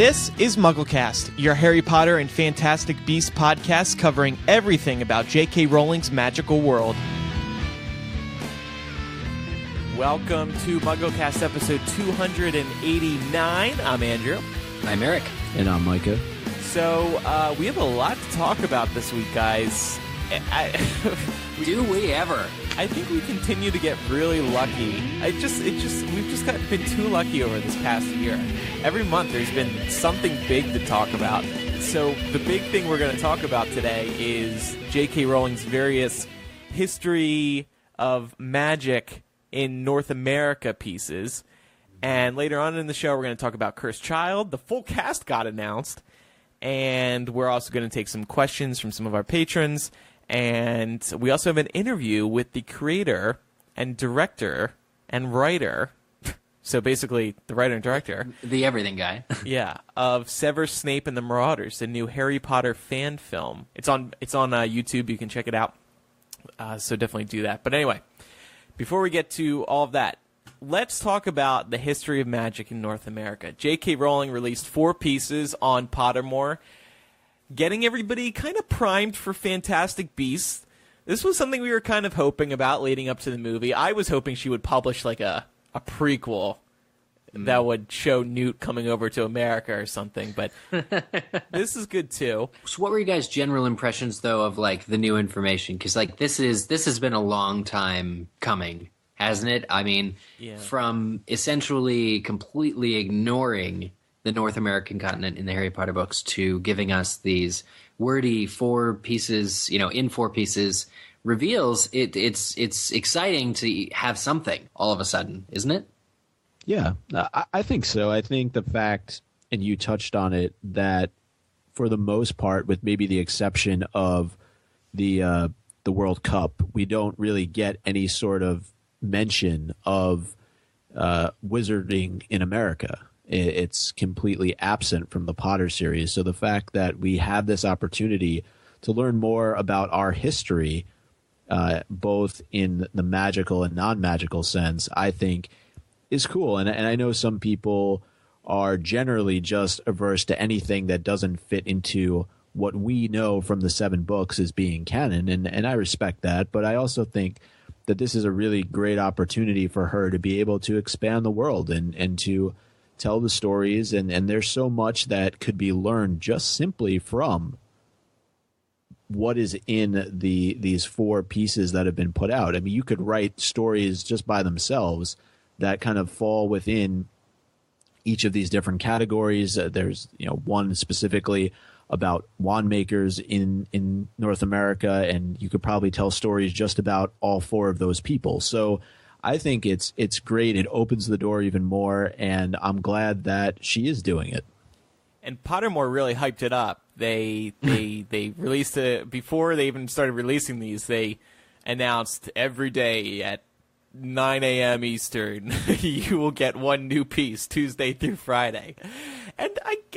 This is MuggleCast, your Harry Potter and Fantastic Beasts podcast covering everything about J.K. Rowling's magical world. Welcome to MuggleCast episode 289. I'm Andrew. I'm Eric. And I'm Micah. So, we have a lot to talk about this week, guys. Do we ever? I think we continue to get really lucky. We've just been too lucky over this past year. Every month there's been something big to talk about. So the big thing we're going to talk about today is J.K. Rowling's various history of magic in North America pieces. And later on in the show, we're going to talk about Cursed Child. The full cast got announced. And we're also going to take some questions from some of our patrons. And we also have an interview with the creator and director and writer, so basically the writer and director. The everything guy. Yeah, of Severus Snape and the Marauders, the new Harry Potter fan film. It's on YouTube, you can check it out, so definitely do that. But anyway, before we get to all of that, let's talk about the history of magic in North America. J.K. Rowling released 4 pieces on Pottermore, getting everybody kind of primed for Fantastic Beasts. This was something we were kind of hoping about leading up to the movie. I was hoping she would publish like a prequel that would show Newt coming over to America or something, but this is good too. So what were you guys' general impressions, though, of like the new information? Because like this has been a long time coming, hasn't it? I mean, from essentially completely ignoring the North American continent in the Harry Potter books to giving us these wordy 4 pieces, in 4 pieces reveals, it's exciting to have something all of a sudden, isn't it? Yeah, I think so. I think the fact, and you touched on it, that for the most part, with maybe the exception of the World Cup, we don't really get any sort of mention of wizarding in America. It's completely absent from the Potter series. So the fact that we have this opportunity to learn more about our history, both in the magical and non-magical sense, I think is cool. And I know some people are generally just averse to anything that doesn't fit into what we know from the 7 books as being canon. And I respect that. But I also think that this is a really great opportunity for her to be able to expand the world and to tell the stories, and there's so much that could be learned just simply from what is in these 4 pieces that have been put out. I mean, you could write stories just by themselves that kind of fall within each of these different categories. There's one specifically about wand makers in North America, and you could probably tell stories just about all 4 of those people. So I think it's great. It opens the door even more, and I'm glad that she is doing it. And Pottermore really hyped it up. They released it before they even started releasing these. They announced every day at 9 a.m. Eastern, you will get 1 new piece Tuesday through Friday. And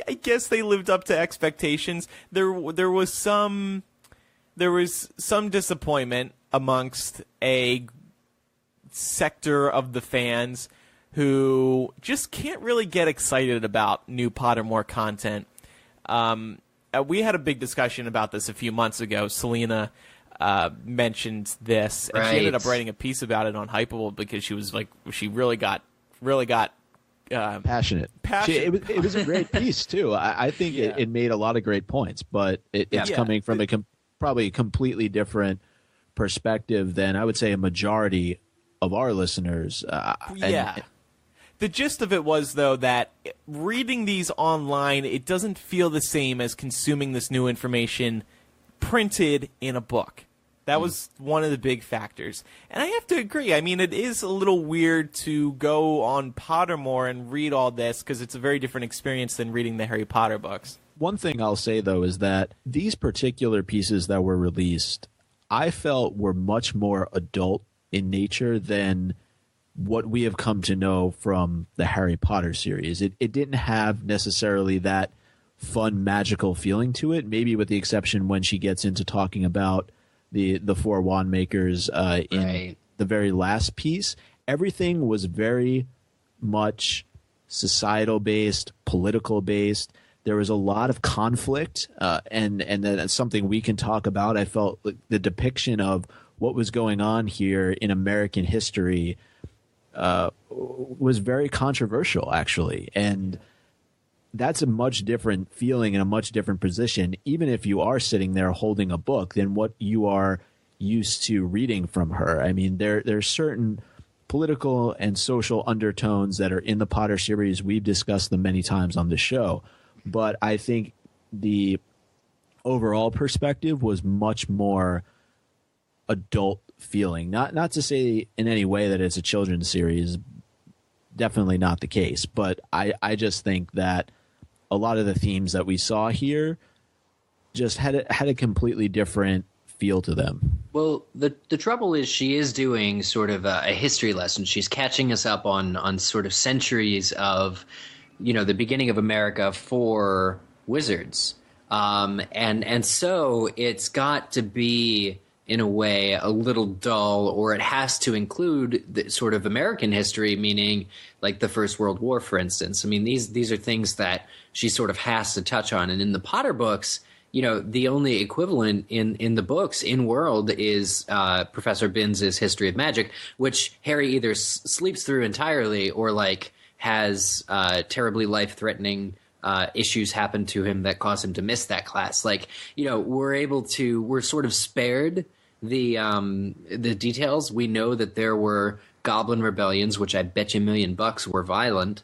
I guess they lived up to expectations. There was some disappointment amongst a sector of the fans who just can't really get excited about new Pottermore content. We had a big discussion about this a few months ago. Selena mentioned this, and she ended up writing a piece about it on Hypeable because she was like, she really got passionate. It was a great piece too. I think it made a lot of great points, but it's coming from probably a completely different perspective than I would say a majority of our listeners. The gist of it was, though, that reading these online, it doesn't feel the same as consuming this new information printed in a book. That was one of the big factors. And I have to agree. I mean, it is a little weird to go on Pottermore and read all this because it's a very different experience than reading the Harry Potter books. One thing I'll say, though, is that these particular pieces that were released, I felt were much more adult in nature than what we have come to know from the Harry Potter series. It didn't have necessarily that fun, magical feeling to it, maybe with the exception when she gets into talking about the 4 wand makers in the very last piece. Everything was very much societal based, political based. There was a lot of conflict, and then that's something we can talk about. I felt like the depiction of what was going on here in American history was very controversial, actually. And that's a much different feeling and a much different position, even if you are sitting there holding a book, than what you are used to reading from her. I mean, there's certain political and social undertones that are in the Potter series. We've discussed them many times on the show. But I think the overall perspective was much more adult feeling. Not to say in any way that it's a children's series. Definitely not the case. But I just think that a lot of the themes that we saw here just had a completely different feel to them. Well, the trouble is she is doing sort of a history lesson. She's catching us up on sort of centuries of, the beginning of America for wizards. And so it's got to be, in a way, a little dull, or it has to include the sort of American history, meaning like the First World War, for instance. I mean, these are things that she sort of has to touch on. And in the Potter books, the only equivalent in the books in world is Professor Binns' History of Magic, which Harry either sleeps through entirely or like has terribly life-threatening issues happen to him that cause him to miss that class. Like, we're sort of spared the details. We know that there were goblin rebellions, which I bet you $1 million were violent.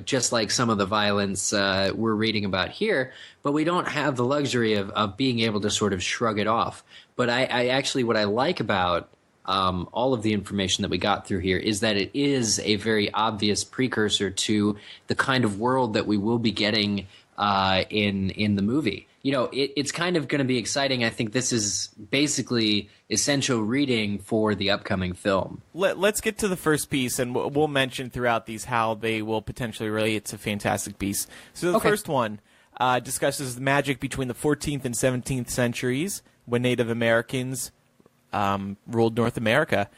Just like some of the violence we're reading about here, but we don't have the luxury of being able to sort of shrug it off. But I actually, what I like about all of the information that we got through here is that it is a very obvious precursor to the kind of world that we will be getting in the movie. It's kind of going to be exciting. I think this is basically essential reading for the upcoming film. Let's get to the first piece, and we'll mention throughout these how they will potentially relate to Fantastic Beasts. So the first one discusses the magic between the 14th and 17th centuries when Native Americans ruled North America.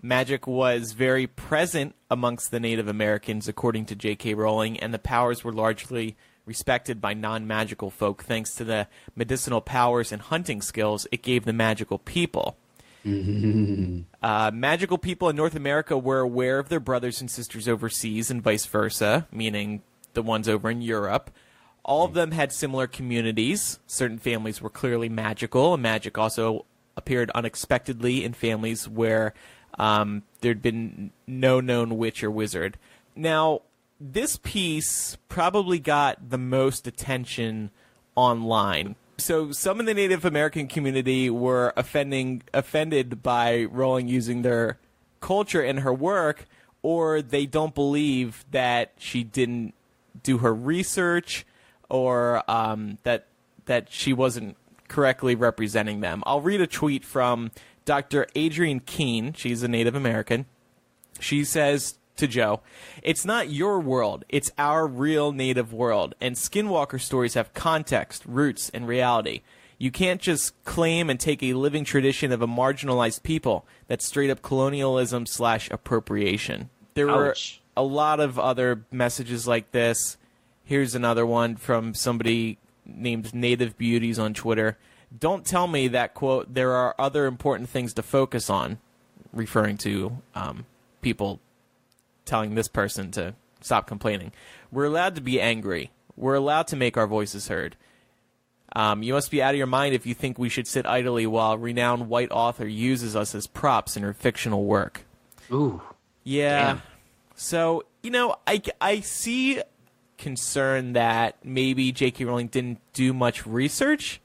Magic was very present amongst the Native Americans, according to J.K. Rowling, and the powers were largely respected by non-magical folk thanks to the medicinal powers and hunting skills it gave the magical people. Magical people in North America were aware of their brothers and sisters overseas and vice versa, meaning the ones over in Europe. All of them had similar communities. Certain families were clearly magical, and magic also appeared unexpectedly in families where there'd been no known witch or wizard. Now, this piece probably got the most attention online. So some in the Native American community were offended by Rowling using their culture in her work, or they don't believe that she didn't do her research, or that she wasn't correctly representing them. I'll read a tweet from Dr. Adrienne Keene. She's a Native American. She says to Joe, "It's not your world, it's our real native world, and Skinwalker stories have context, roots, and reality. You can't just claim and take a living tradition of a marginalized people. That's straight up colonialism / appropriation." There were a lot of other messages like this. Here's another one from somebody named Native Beauties on Twitter. "Don't tell me that, quote, there are other important things to focus on," referring to people telling this person to stop complaining. "We're allowed to be angry. We're allowed to make our voices heard. You must be out of your mind if you think we should sit idly while a renowned white author uses us as props in her fictional work." Ooh. Yeah. Damn. So, I see concern that maybe J.K. Rowling didn't do much research,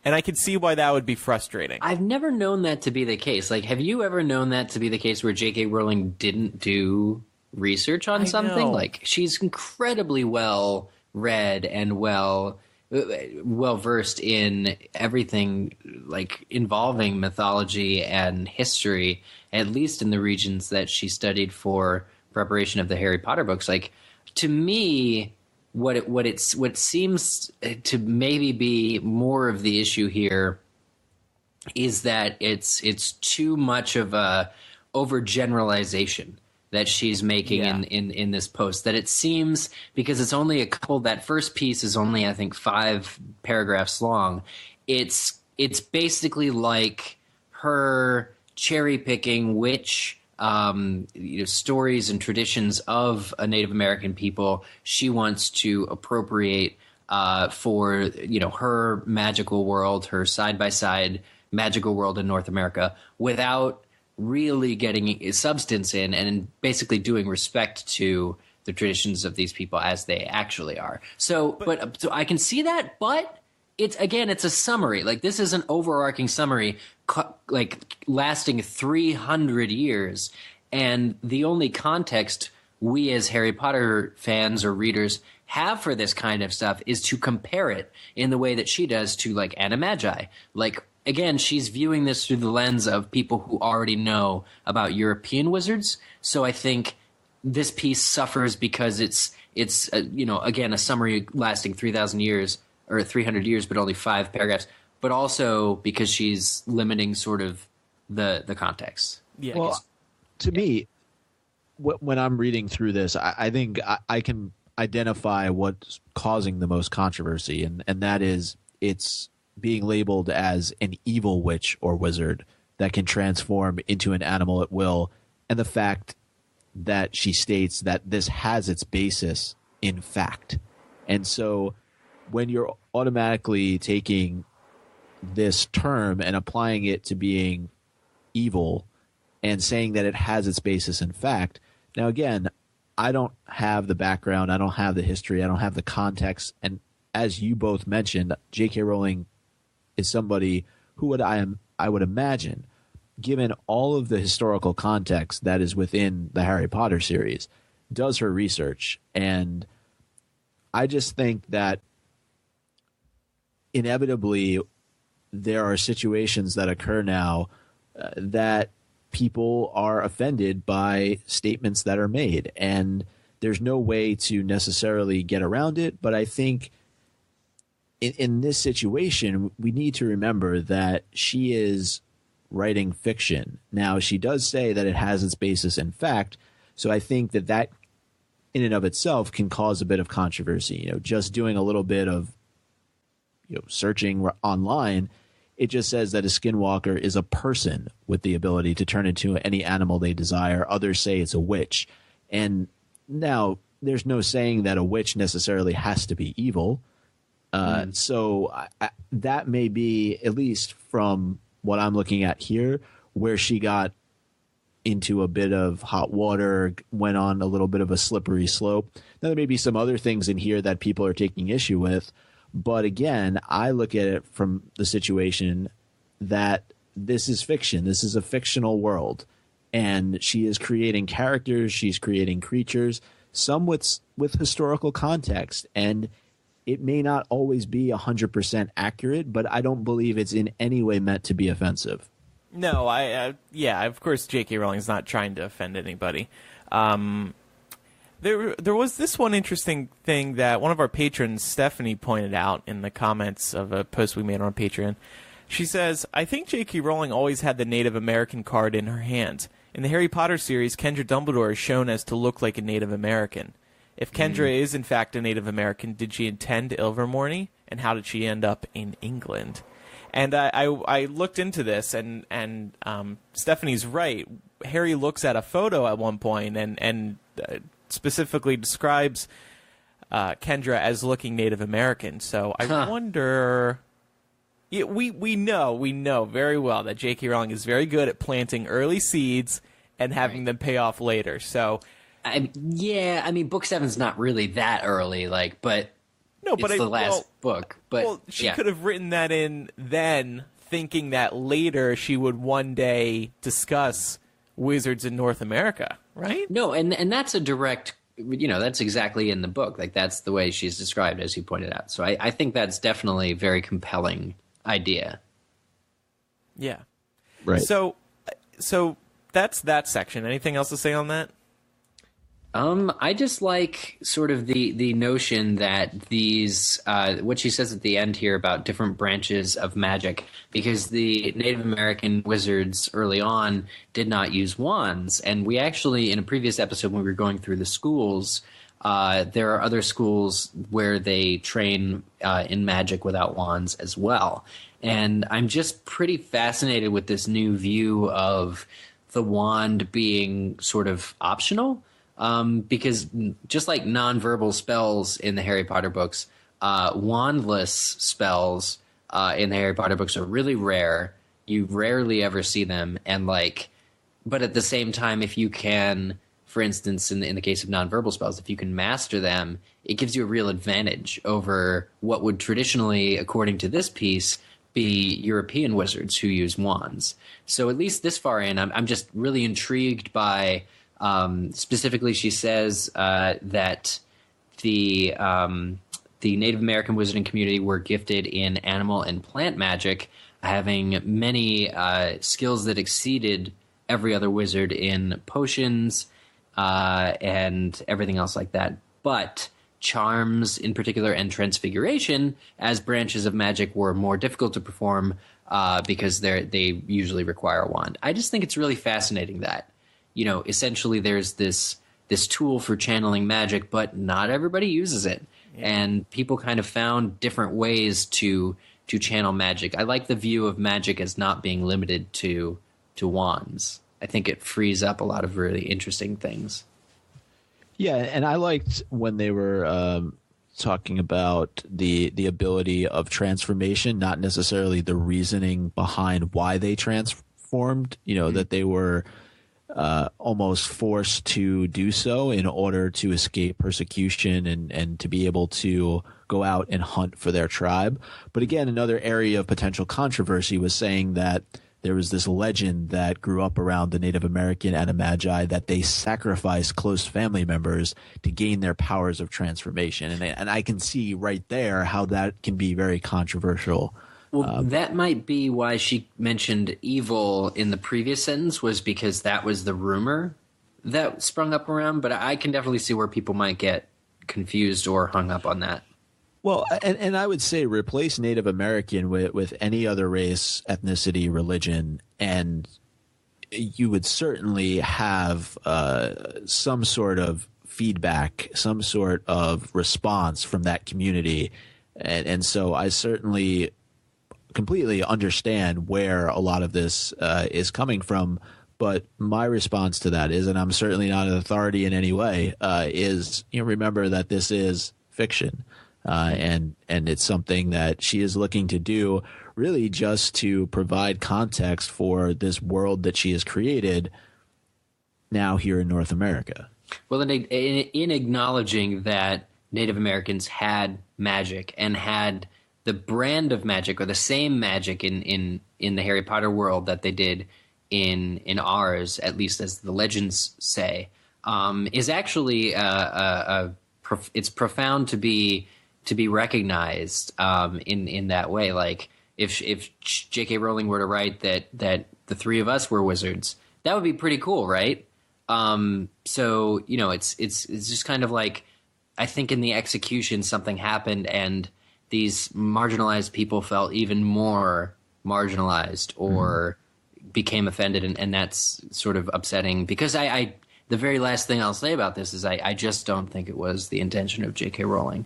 and I can see why that would be frustrating. I've never known that to be the case. Like, have you ever known that to be the case where J.K. Rowling didn't do research on something? Know. Like, she's incredibly well read and well versed in everything like involving mythology and history, at least in the regions that she studied for preparation of the Harry Potter books. Like, to me, what seems to maybe be more of the issue here is that it's too much of a overgeneralization. that she's making in this post, that it seems, because it's only a couple, that first piece is only, I think, 5 paragraphs long. It's basically like her cherry picking which stories and traditions of a Native American people she wants to appropriate for her magical world, her side-by-side magical world in North America, without really getting substance in and basically doing respect to the traditions of these people as they actually are. So I can see that, but it's a summary. Like, this is an overarching summary, like lasting 300 years, and the only context we as Harry Potter fans or readers have for this kind of stuff is to compare it in the way that she does to, like, Animagi. Like, again, she's viewing this through the lens of people who already know about European wizards. So I think this piece suffers because it's again, a summary lasting 3,000 years or 300 years, but only 5 paragraphs. But also because she's limiting sort of the context. Yeah. Well, to me, when I'm reading through this, I think I can identify what's causing the most controversy, and that is it's being labeled as an evil witch or wizard that can transform into an animal at will, and the fact that she states that this has its basis in fact. And so when you're automatically taking this term and applying it to being evil and saying that it has its basis in fact, now again, I don't have the background, I don't have the history, I don't have the context, and as you both mentioned, J.K. Rowling is somebody who I would imagine, given all of the historical context that is within the Harry Potter series, does her research. And I just think that inevitably there are situations that occur now that people are offended by statements that are made. And there's no way to necessarily get around it, but I think in this situation, we need to remember that she is writing fiction. Now, she does say that it has its basis in fact, so I think that in and of itself can cause a bit of controversy. Just doing a little bit of searching online, it just says that a skinwalker is a person with the ability to turn into any animal they desire. Others say it's a witch. And now, there's no saying that a witch necessarily has to be evil. So that may be, at least from what I'm looking at here, where she got into a bit of hot water, went on a little bit of a slippery slope. Now, there may be some other things in here that people are taking issue with. But again, I look at it from the situation that this is fiction. This is a fictional world. And she is creating characters. She's creating creatures, some with historical context. And it may not always be 100% accurate, but I don't believe it's in any way meant to be offensive. No, of course, J.K. Rowling's not trying to offend anybody. There was this one interesting thing that one of our patrons, Stephanie, pointed out in the comments of a post we made on Patreon. She says, I think J.K. Rowling always had the Native American card in her hand. In the Harry Potter series, Kendra Dumbledore is shown as to look like a Native American. If Kendra is in fact a Native American, did she attend Ilvermorny, and how did she end up in England? And I looked into this, and Stephanie's right. Harry looks at a photo at one point and specifically describes Kendra as looking Native American. So I wonder. We know very well that J.K. Rowling is very good at planting early seeds and having them pay off later. So. Book 7's not really that early, but no, it's the last book. But she could have written that in then, thinking that later she would one day discuss wizards in North America, right? No, and that's a direct, that's exactly in the book. Like, that's the way she's described, as you pointed out. So I think that's definitely a very compelling idea. Yeah. Right. So that's that section. Anything else to say on that? I just like sort of the notion that these what she says at the end here about different branches of magic, because the Native American wizards early on did not use wands, and we actually in a previous episode when we were going through the schools, there are other schools where they train in magic without wands as well, and I'm just pretty fascinated with this new view of the wand being sort of optional. Because just like nonverbal spells in the Harry Potter books, wandless spells in the Harry Potter books are really rare. You rarely ever see them, and but at the same time, if you can, for instance, in the case of nonverbal spells, if you can master them, it gives you a real advantage over what would traditionally, according to this piece, be European wizards who use wands. So at least this far in, I'm just really intrigued by. Specifically, she says that the Native American wizarding community were gifted in animal and plant magic, having many skills that exceeded every other wizard in potions and everything else like that. But charms, in particular, and transfiguration, as branches of magic, were more difficult to perform because they usually require a wand. I just think it's really fascinating that. Essentially there's this tool for channeling magic, but not everybody uses it. Yeah. And people kind of found different ways to channel magic. I like the view of magic as not being limited to wands. I think it frees up a lot of really interesting things. Yeah, and I liked when they were talking about the ability of transformation, not necessarily the reasoning behind why they transformed, that they were almost forced to do so in order to escape persecution and to be able to go out and hunt for their tribe. But again, another area of potential controversy was saying that there was this legend that grew up around the Native American Animagi that they sacrificed close family members to gain their powers of transformation. And I can see right there how that can be very controversial. Well, that might be why she mentioned evil in the previous sentence, was because that was the rumor that sprung up around. But I can definitely see where people might get confused or hung up on that. Well, and I would say replace Native American with any other race, ethnicity, religion, and you would certainly have some sort of feedback, some sort of response from that community. And so I certainly completely understand where a lot of this is coming from, but my response to that is, and I'm certainly not an authority in any way, is remember that this is fiction, and it's something that she is looking to do really just to provide context for this world that she has created now here in North America. Well, in acknowledging that Native Americans had magic and had the brand of magic or the same magic in the Harry Potter world that they did in ours, at least as the legends say, is actually it's profound to be recognized in that way. Like if J.K. Rowling were to write that the three of us were wizards, that would be pretty cool, right? So it's just kind of like, I think in the execution something happened and these marginalized people felt even more marginalized or became offended, and that's sort of upsetting because I the very last thing I'll say about this is I just don't think it was the intention of J.K. Rowling.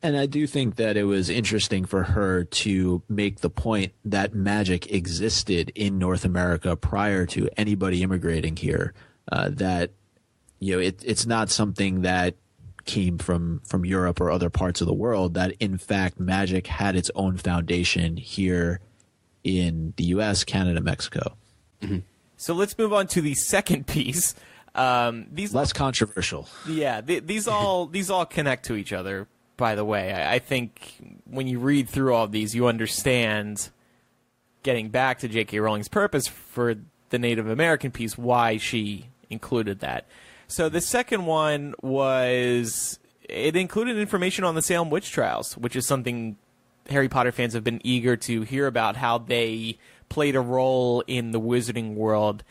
And I do think that it was interesting for her to make the point that magic existed in North America prior to anybody immigrating here, that it's not something that came from Europe or other parts of the world, that in fact magic had its own foundation here in the US, Canada, Mexico. Mm-hmm. So let's move on to the second piece. These less controversial. Yeah, these all connect to each other, by the way. I think when you read through all of these, you understand, getting back to J.K. Rowling's purpose for the Native American piece, why she included that. So the second one was, it included information on the Salem witch trials, which is something Harry Potter fans have been eager to hear about, how they played a role in the wizarding world.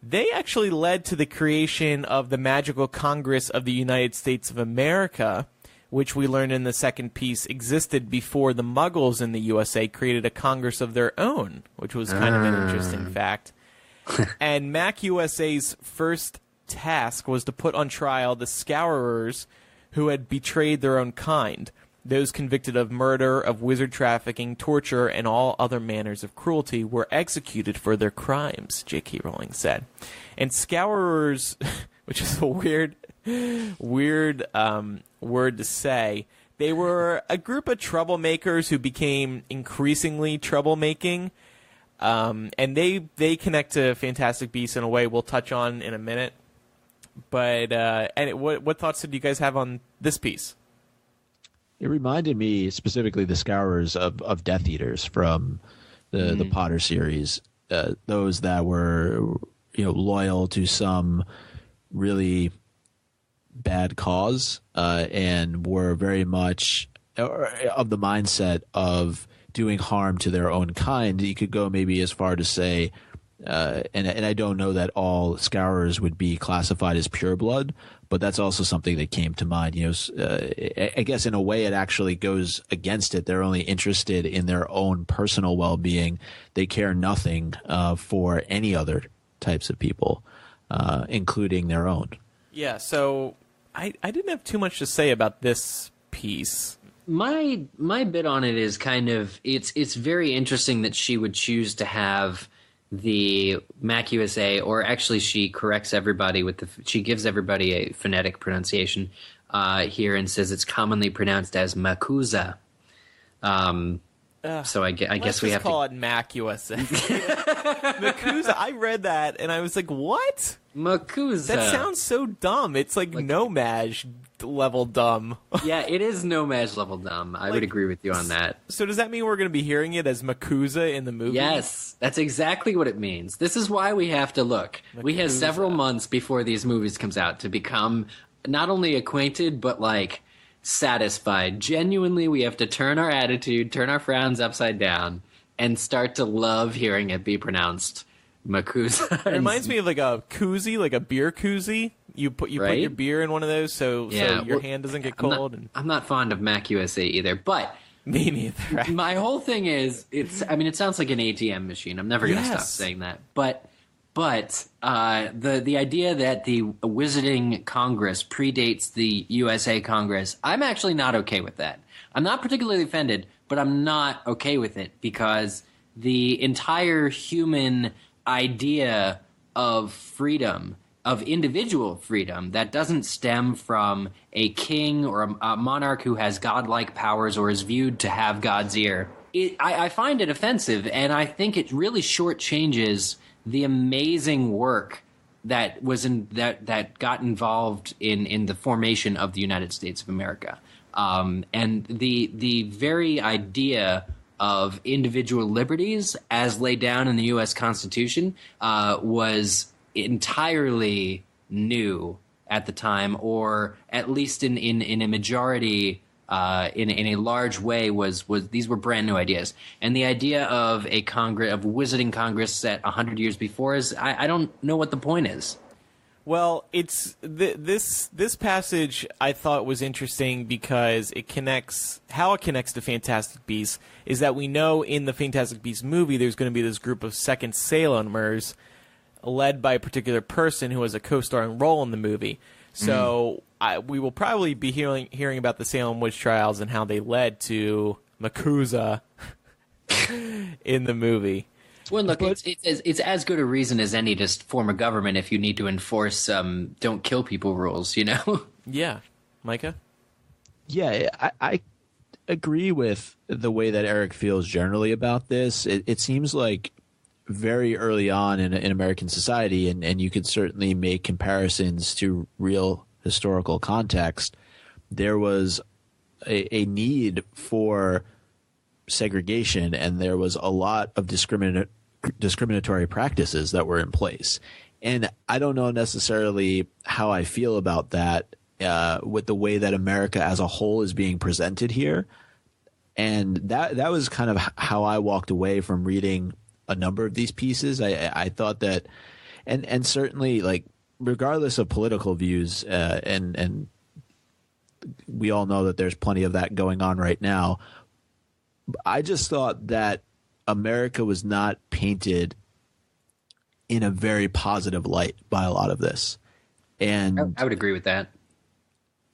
they actually led to the creation of the Magical Congress of the United States of America, which we learned in the second piece existed before the Muggles in the USA created a Congress of their own, which was kind of an interesting fact. And Mac USA's first task was to put on trial the Scourers who had betrayed their own kind, those convicted of murder, of wizard trafficking, torture, and all other manners of cruelty were executed for their crimes, J.K. Rowling said. And Scourers, which is a weird word to say, they were a group of troublemakers who became increasingly troublemaking. And they connect to Fantastic Beasts in a way we'll touch on in a minute. But what thoughts did you guys have on this piece? It reminded me specifically the Scourers of Death Eaters from the Potter series. Those that were loyal to some really bad cause and were very much of the mindset of doing harm to their own kind. You could go maybe as far to say, and I don't know that all Scourers would be classified as pureblood, but that's also something that came to mind. I guess in a way it actually goes against it. They're only interested in their own personal well-being. They care nothing for any other types of people, including their own. Yeah, so I didn't have too much to say about this piece. My bit on it is kind of it's very interesting that she would choose to have the Mac USA, or actually she corrects everybody she gives everybody a phonetic pronunciation here and says it's commonly pronounced as Makuza. So I guess we have to call it Mac USA. Makuza. I read that and I was like, what? Makuza. That sounds so dumb. It's like No-Maj level dumb. Yeah, it is No-Maj level dumb. I would agree with you on that. So does that mean we're going to be hearing it as Makuza in the movie? Yes, that's exactly what it means. This is why we have to look. Makuza. We have several months before these movies comes out to become not only acquainted, but satisfied. Genuinely, we have to turn our attitude, turn our frowns upside down, and start to love hearing it be pronounced Makuza. It reminds me of like a koozie, like a beer koozie. You put your beer in one of those so your hand doesn't get cold. I'm not fond of Mac USA either, but me neither. Right? My whole thing is it sounds like an ATM machine. I'm never going to stop saying that. But the idea that the Wizarding Congress predates the USA Congress, I'm actually not okay with that. I'm not particularly offended, but I'm not okay with it because the entire human idea of freedom, of individual freedom, that doesn't stem from a king or a monarch who has godlike powers or is viewed to have God's ear. I find it offensive, and I think it really shortchanges the amazing work that got involved in the formation of the United States of America, and the very idea of individual liberties as laid down in the U.S. Constitution was entirely new at the time, or at least in a majority. In a large way was these were brand new ideas, and the idea of a Wizarding Congress set 100 years before is I don't know what the point is. Well, it's this passage I thought was interesting because it connects to Fantastic Beasts is that we know in the Fantastic Beasts movie there's going to be this group of second Salemers led by a particular person who has a co-starring role in the movie. So we will probably be hearing about the Salem witch trials and how they led to Makuza in the movie. Well, look, it's as good a reason as any to form a government if you need to enforce don't kill people rules, Yeah. Micah? Yeah, I agree with the way that Eric feels generally about this. It seems like very early on in American society, and you could certainly make comparisons to real historical context, there was a need for segregation, and there was a lot of discriminatory practices that were in place. And I don't know necessarily how I feel about that with the way that America as a whole is being presented here. And that was kind of how I walked away from reading a number of these pieces. I thought that, and certainly, like, regardless of political views, and we all know that there's plenty of that going on right now. I just thought that America was not painted in a very positive light by a lot of this. And I would agree with that.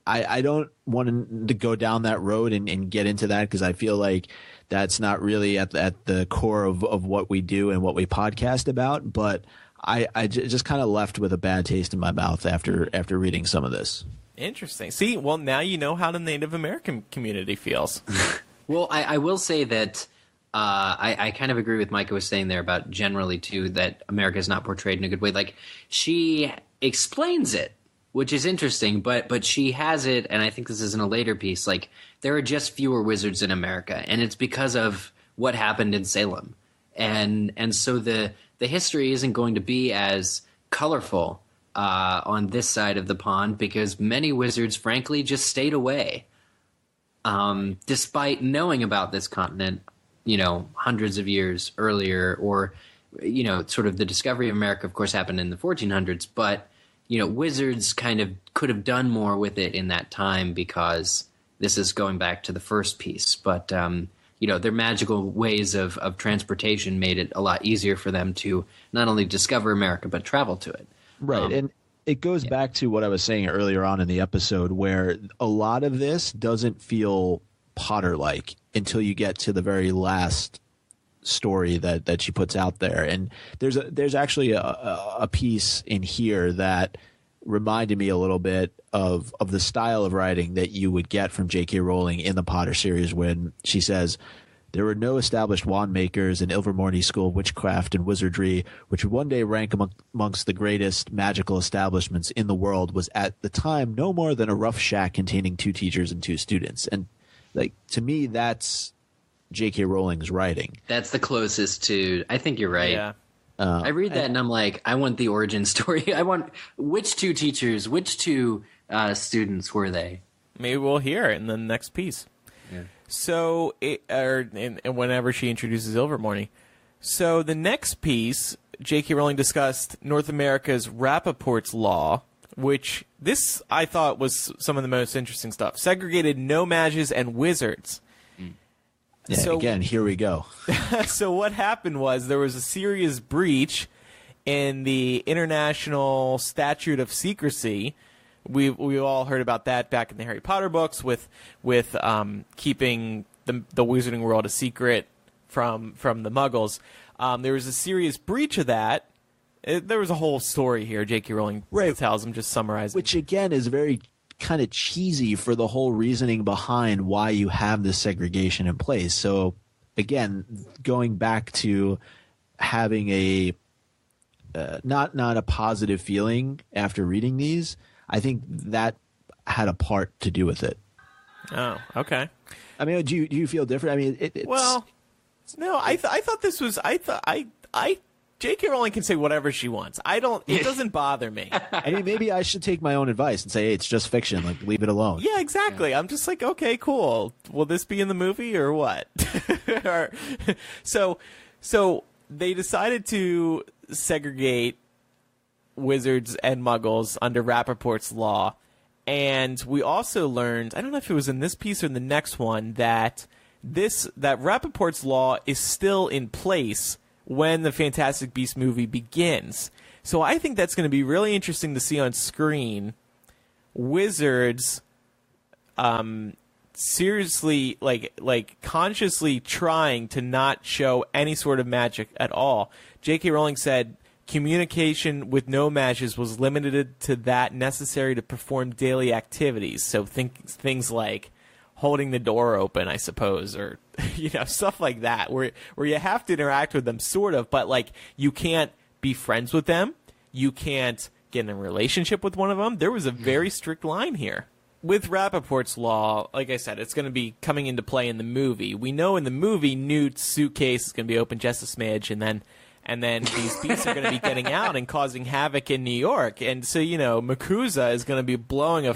I don't want to go down that road and get into that, because I feel like that's not really at the core of what we do and what we podcast about. But I just kind of left with a bad taste in my mouth after reading some of this. Interesting. See, well, now you know how the Native American community feels. Well, I will say that I kind of agree with Micah was saying there about generally, too, that America is not portrayed in a good way. Like, she explains it, which is interesting, but she has it, and I think this is in a later piece, like, there are just fewer wizards in America, and it's because of what happened in Salem. And so the history isn't going to be as colorful on this side of the pond, because many wizards, frankly, just stayed away. Despite knowing about this continent, hundreds of years earlier, or, sort of the discovery of America, of course, happened in the 1400s, but, wizards kind of could have done more with it in that time, because this is going back to the first piece. But, their magical ways of transportation made it a lot easier for them to not only discover America, but travel to it. Right. And it goes back to what I was saying earlier on in the episode, where a lot of this doesn't feel Potter-like until you get to the very last story that she puts out there. And there's actually a piece in here that reminded me a little bit of the style of writing that you would get from J.K. Rowling in the Potter series, when she says, "There were no established wand makers in Ilvermorny's school of witchcraft and wizardry, which would one day rank amongst the greatest magical establishments in the world, was at the time no more than a rough shack containing 2 teachers and 2 students." And, like, to me, that's J.K. Rowling's writing. That's the closest to. I think you're right. Yeah. I read that and I'm like, I want the origin story. I want which 2 teachers, which 2 students were they? Maybe we'll hear it in the next piece. Yeah. So, and whenever she introduces Ilvermorny. So the next piece, J.K. Rowling discussed North America's Rappaport's Law, which this I thought was some of the most interesting stuff. Segregated no-mages and wizards. Yeah, so, again, here we go. So what happened was there was a serious breach in the International Statute of Secrecy. We all heard about that back in the Harry Potter books with keeping the Wizarding World a secret from the Muggles. There was a serious breach of that. There was a whole story here. J.K. Rowling tells them, just summarizing. Which, again, is very kind of cheesy for the whole reasoning behind why you have this segregation in place. So, again, going back to having a not a positive feeling after reading these, I think that had a part to do with it. Oh, okay. I mean, do you feel different? I mean, it's... Well, no, I thought this was... J.K. Rowling can say whatever she wants. It doesn't bother me. I mean, maybe I should take my own advice and say, hey, it's just fiction. Like, leave it alone. Yeah, exactly. Yeah. I'm just like, okay, cool. Will this be in the movie or what? So they decided to segregate wizards and muggles under Rappaport's Law. And we also learned, I don't know if it was in this piece or in the next one, that Rappaport's Law is still in place when the Fantastic Beasts movie begins. So I think that's going to be really interesting to see on screen. Wizards seriously, like consciously trying to not show any sort of magic at all. J.K. Rowling said communication with no mages was limited to that necessary to perform daily activities. So things like holding the door open, I suppose, or stuff like that, where you have to interact with them, sort of, but like you can't be friends with them, you can't get in a relationship with one of them. There was a very strict line here. With Rappaport's Law, like I said, it's going to be coming into play in the movie. We know in the movie Newt's suitcase is going to be open just a smidge, and then these beasts are going to be getting out and causing havoc in New York, and so Makuza is going to be blowing a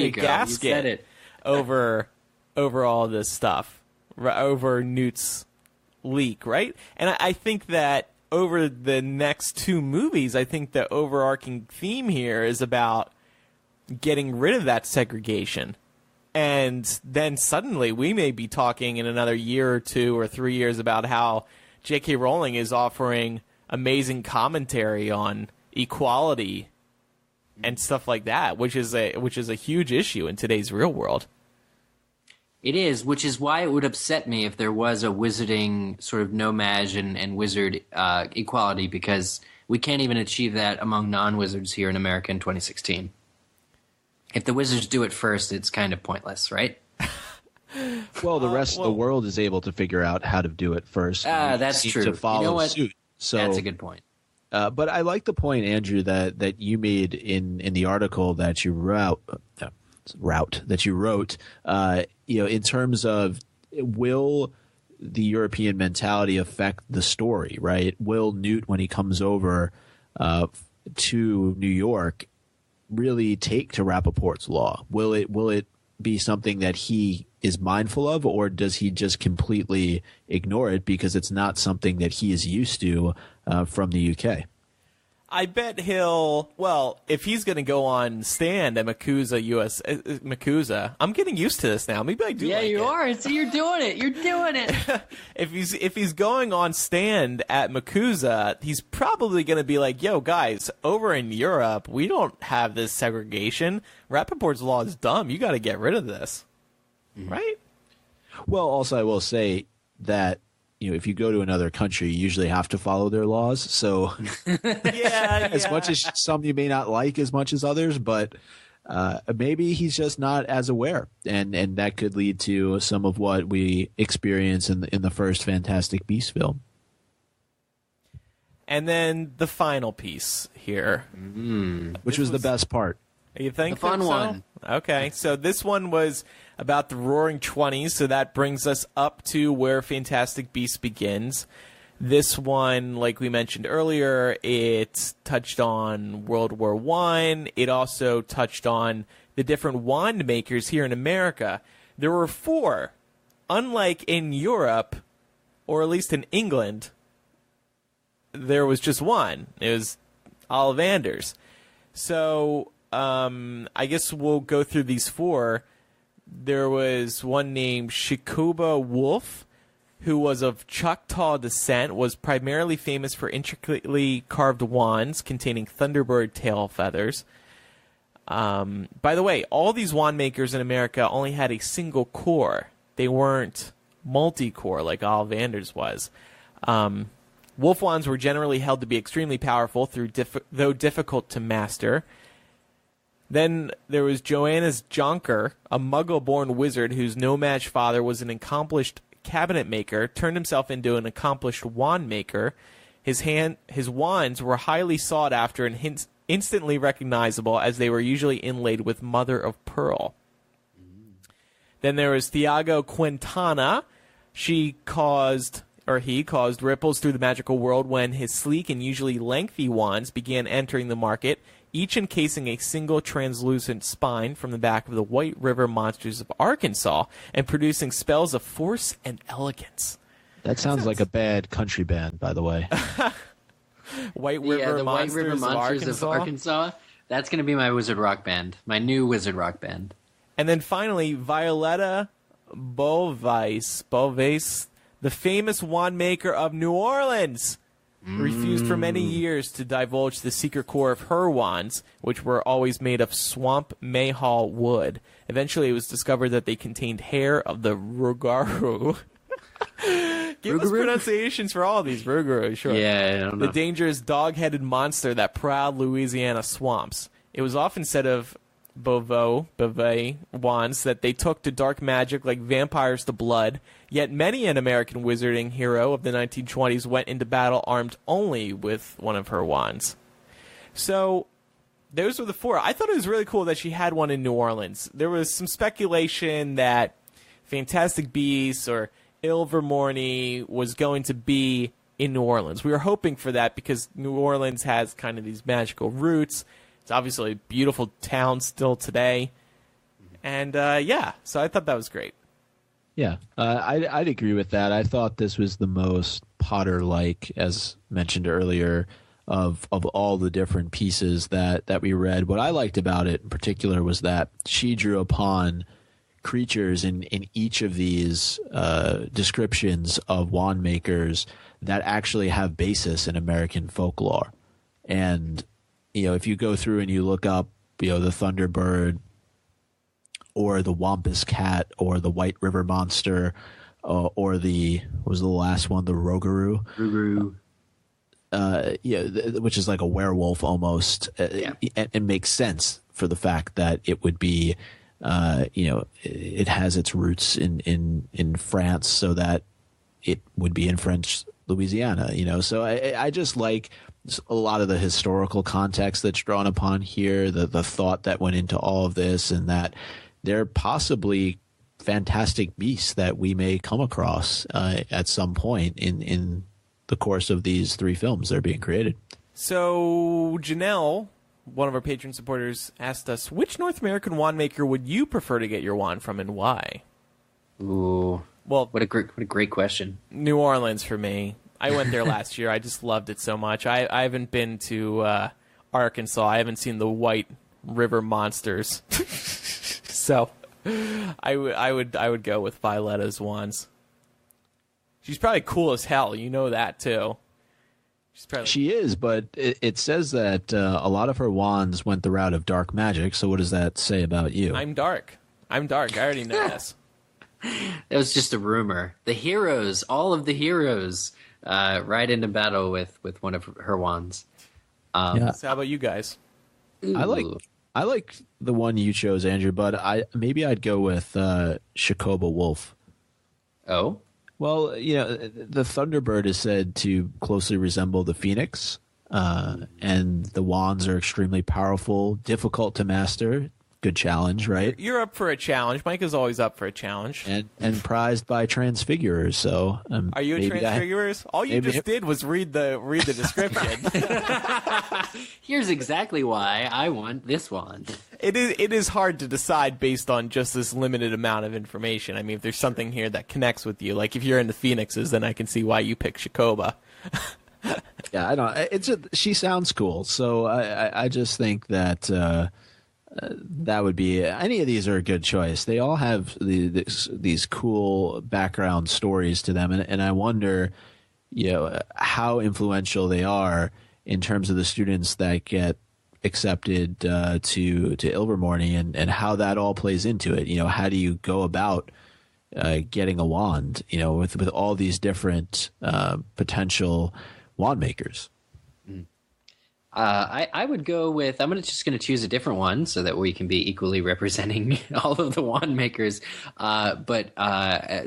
gasket over all this stuff, over Newt's leak, right? And I think that over the next two movies, I think the overarching theme here is about getting rid of that segregation. And then suddenly we may be talking in another year or 2 or 3 years about how J.K. Rowling is offering amazing commentary on equality and stuff like that, which is a huge issue in today's real world. It is, which is why it would upset me if there was a wizarding sort of no-mage and wizard equality, because we can't even achieve that among non-wizards here in America in 2016. If the wizards do it first, it's kind of pointless, right? Well, the rest of the world is able to figure out how to do it first. That's true. To follow suit. So that's a good point. But I like the point, Andrew, that you made in the article that you wrote. In terms of, will the European mentality affect the story, right? Will Newt, when he comes over to New York, really take to Rappaport's law? Will it be something that he is mindful of, or does he just completely ignore it because it's not something that he is used to from the UK? I bet if he's going to go on stand at MACUSA, I'm getting used to this now. Maybe I do. Yeah, like you it. are. See, you're doing it. You're doing it. If he's going on stand at MACUSA, he's probably going to be like, "Yo, guys, over in Europe, we don't have this segregation. Rappaport's law is dumb. You got to get rid of this." Right? Well, also I will say that, if you go to another country, you usually have to follow their laws. So as much as some you may not like as much as others, but maybe he's just not as aware. And that could lead to some of what we experience in the first Fantastic Beasts film. And then the final piece here. Which was the best part. You think? The fun one. Okay, so this one was about the Roaring Twenties, so that brings us up to where Fantastic Beasts begins. This one, like we mentioned earlier, it touched on World War I. It also touched on the different wand makers here in America. There were 4. Unlike in Europe, or at least in England, there was just one. It was Ollivander's. So I guess we'll go through these 4. There was one named Shikuba Wolf, who was of Choctaw descent, was primarily famous for intricately carved wands containing thunderbird tail feathers. By the way, all these wand makers in America only had a single core. They weren't multi-core like Ollivander's was. Wolf wands were generally held to be extremely powerful, though difficult to master. Then there was Joannes Jonker, a Muggle-born wizard whose no-match father was an accomplished cabinet maker, turned himself into an accomplished wand maker. His wands were highly sought after and instantly recognizable, as they were usually inlaid with mother of pearl. Then there was Thiago Quintana. He caused ripples through the magical world when his sleek and usually lengthy wands began entering the market, each encasing a single translucent spine from the back of the White River Monsters of Arkansas and producing spells of force and elegance. That sounds like a bad country band, by the way. White River Monsters of Arkansas. That's going to be my wizard rock band, my new wizard rock band. And then finally, Violetta Beauvais, the famous wand maker of New Orleans, refused for many years to divulge the secret core of her wands, which were always made of swamp mayhaw wood. Eventually, it was discovered that they contained hair of the Rougarou. Give us pronunciations for all of these. Rougarou, sure. Yeah, I don't know. The dangerous dog-headed monster that prowled Louisiana swamps. It was often said of Beauvais wands that they took to dark magic like vampires to blood, yet many an American wizarding hero of the 1920s went into battle armed only with one of her wands. So those were the 4. I thought it was really cool that she had one in New Orleans. There was some speculation that Fantastic Beasts or Ilvermorny was going to be in New Orleans. We were hoping for that because New Orleans has kind of these magical roots. It's obviously a beautiful town still today. And, so I thought that was great. Yeah, I'd agree with that. I thought this was the most Potter-like, as mentioned earlier, of all the different pieces that we read. What I liked about it in particular was that she drew upon creatures in each of these descriptions of wand makers that actually have basis in American folklore. And, if you go through and you look up, the Thunderbird or the Wampus Cat or the White River Monster or what was the last one, the Rougarou? Which is like a werewolf almost. It makes sense for the fact that it would be, it has its roots in France, so that it would be in French Louisiana. So I just like a lot of the historical context that's drawn upon here, the thought that went into all of this, and that they're possibly fantastic beasts that we may come across at some point in the course of these 3 films that are being created. So Janelle, one of our patron supporters, asked us, which North American wand maker would you prefer to get your wand from, and why? Ooh, well, what a great question. New Orleans for me. I went there last year. I just loved it so much. I haven't been to Arkansas. I haven't seen the White River Monsters. So I would go with Violetta's wands. She's probably cool as hell. You know that too. She is, but it says that a lot of her wands went the route of dark magic. So what does that say about you? I'm dark. I already know this. That was just a rumor. The heroes, all of the heroes, ride into battle with one of her wands. So how about you guys? Ooh. I like the one you chose, Andrew, but I'd go with Shakoba Wolf. Oh? Well, the Thunderbird is said to closely resemble the Phoenix, and the wands are extremely powerful, difficult to master. Good challenge, right? You're up for a challenge. Mike is always up for a challenge. And prized by transfigurers. So, are you a transfigurers? All you just did was read the description. Here's exactly why I want this one. It is hard to decide based on just this limited amount of information. I mean, if there's something here that connects with you, like if you're into Phoenixes, then I can see why you pick Shakoba. Yeah, I don't. She sounds cool, so I just think that. That would be, any of these are a good choice. They all have these cool background stories to them, and I wonder, how influential they are in terms of the students that get accepted to Ilvermorny, and how that all plays into it. How do you go about getting a wand? With all these different potential wand makers. I would go with, just going to choose a different one so that we can be equally representing all of the wand makers. But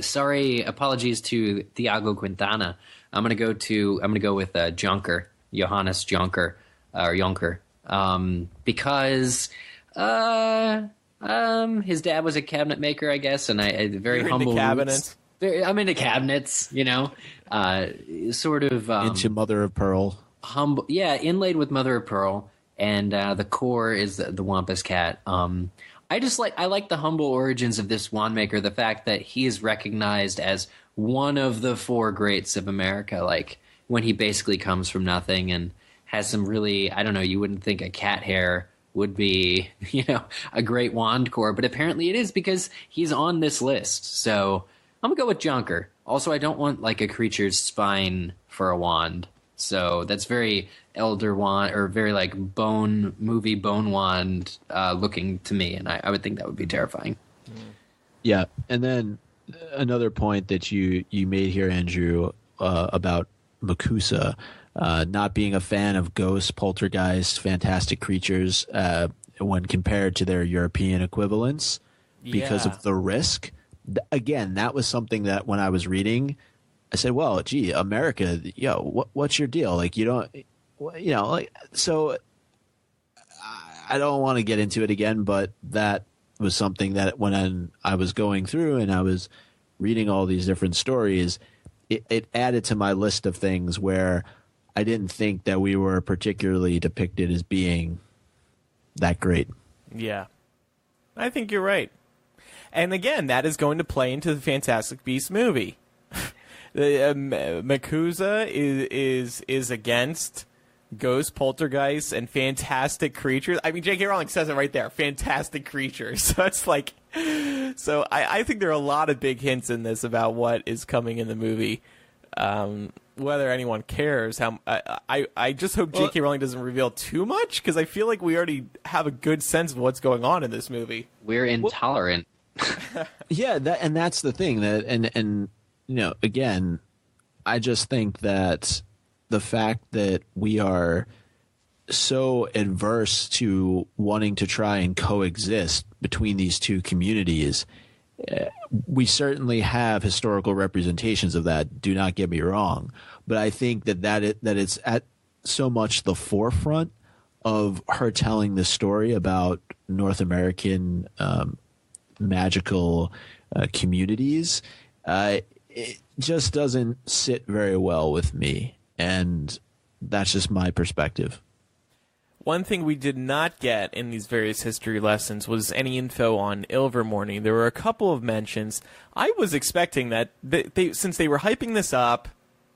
sorry, apologies to Thiago Quintana. I'm going to go with Jonker, Johannes Jonker, or Jonker, because his dad was a cabinet maker, I guess, and very You're humble. Into cabinets. I'm into cabinets, sort of into mother of pearl. Humble, yeah, inlaid with mother of pearl, and the core is the Wampus Cat. I like the humble origins of this wand maker. The fact that he is recognized as one of the 4 greats of America, like when he basically comes from nothing and has some really, I don't know, you wouldn't think a cat hair would be, a great wand core, but apparently it is because he's on this list. So I'm gonna go with Jonker. Also, I don't want like a creature's spine for a wand. So that's very Elder Wand, or very like bone wand looking to me, and I would think that would be terrifying. Yeah, and then another point that you made here, Andrew, about Makusa not being a fan of ghosts, poltergeists, fantastic creatures when compared to their European equivalents because of the risk. Again, that was something that when I was reading, I said, well, gee, America, what's your deal? Like, so I don't want to get into it again, but that was something that when I was going through and I was reading all these different stories, it added to my list of things where I didn't think that we were particularly depicted as being that great. Yeah, I think you're right. And again, that is going to play into the Fantastic Beasts movie. Makuza is against ghosts, poltergeists, and fantastic creatures. I mean, J.K. Rowling says it right there, fantastic creatures. So it's like, so I think there are a lot of big hints in this about what is coming in the movie. Whether anyone cares, I just hope J.K. Rowling doesn't reveal too much, because I feel like we already have a good sense of what's going on in this movie. We're intolerant. Yeah, that's the thing that, and you know, again, I just think that the fact that we are so adverse to wanting to try and coexist between these two communities, we certainly have historical representations of that. Do not get me wrong, but I think that it's at so much the forefront of her telling the story about North American magical communities. It just doesn't sit very well with me, and that's just my perspective. One thing we did not get in these various history lessons was any info on Ilvermorny. There were a couple of mentions. I was expecting that since they were hyping this up,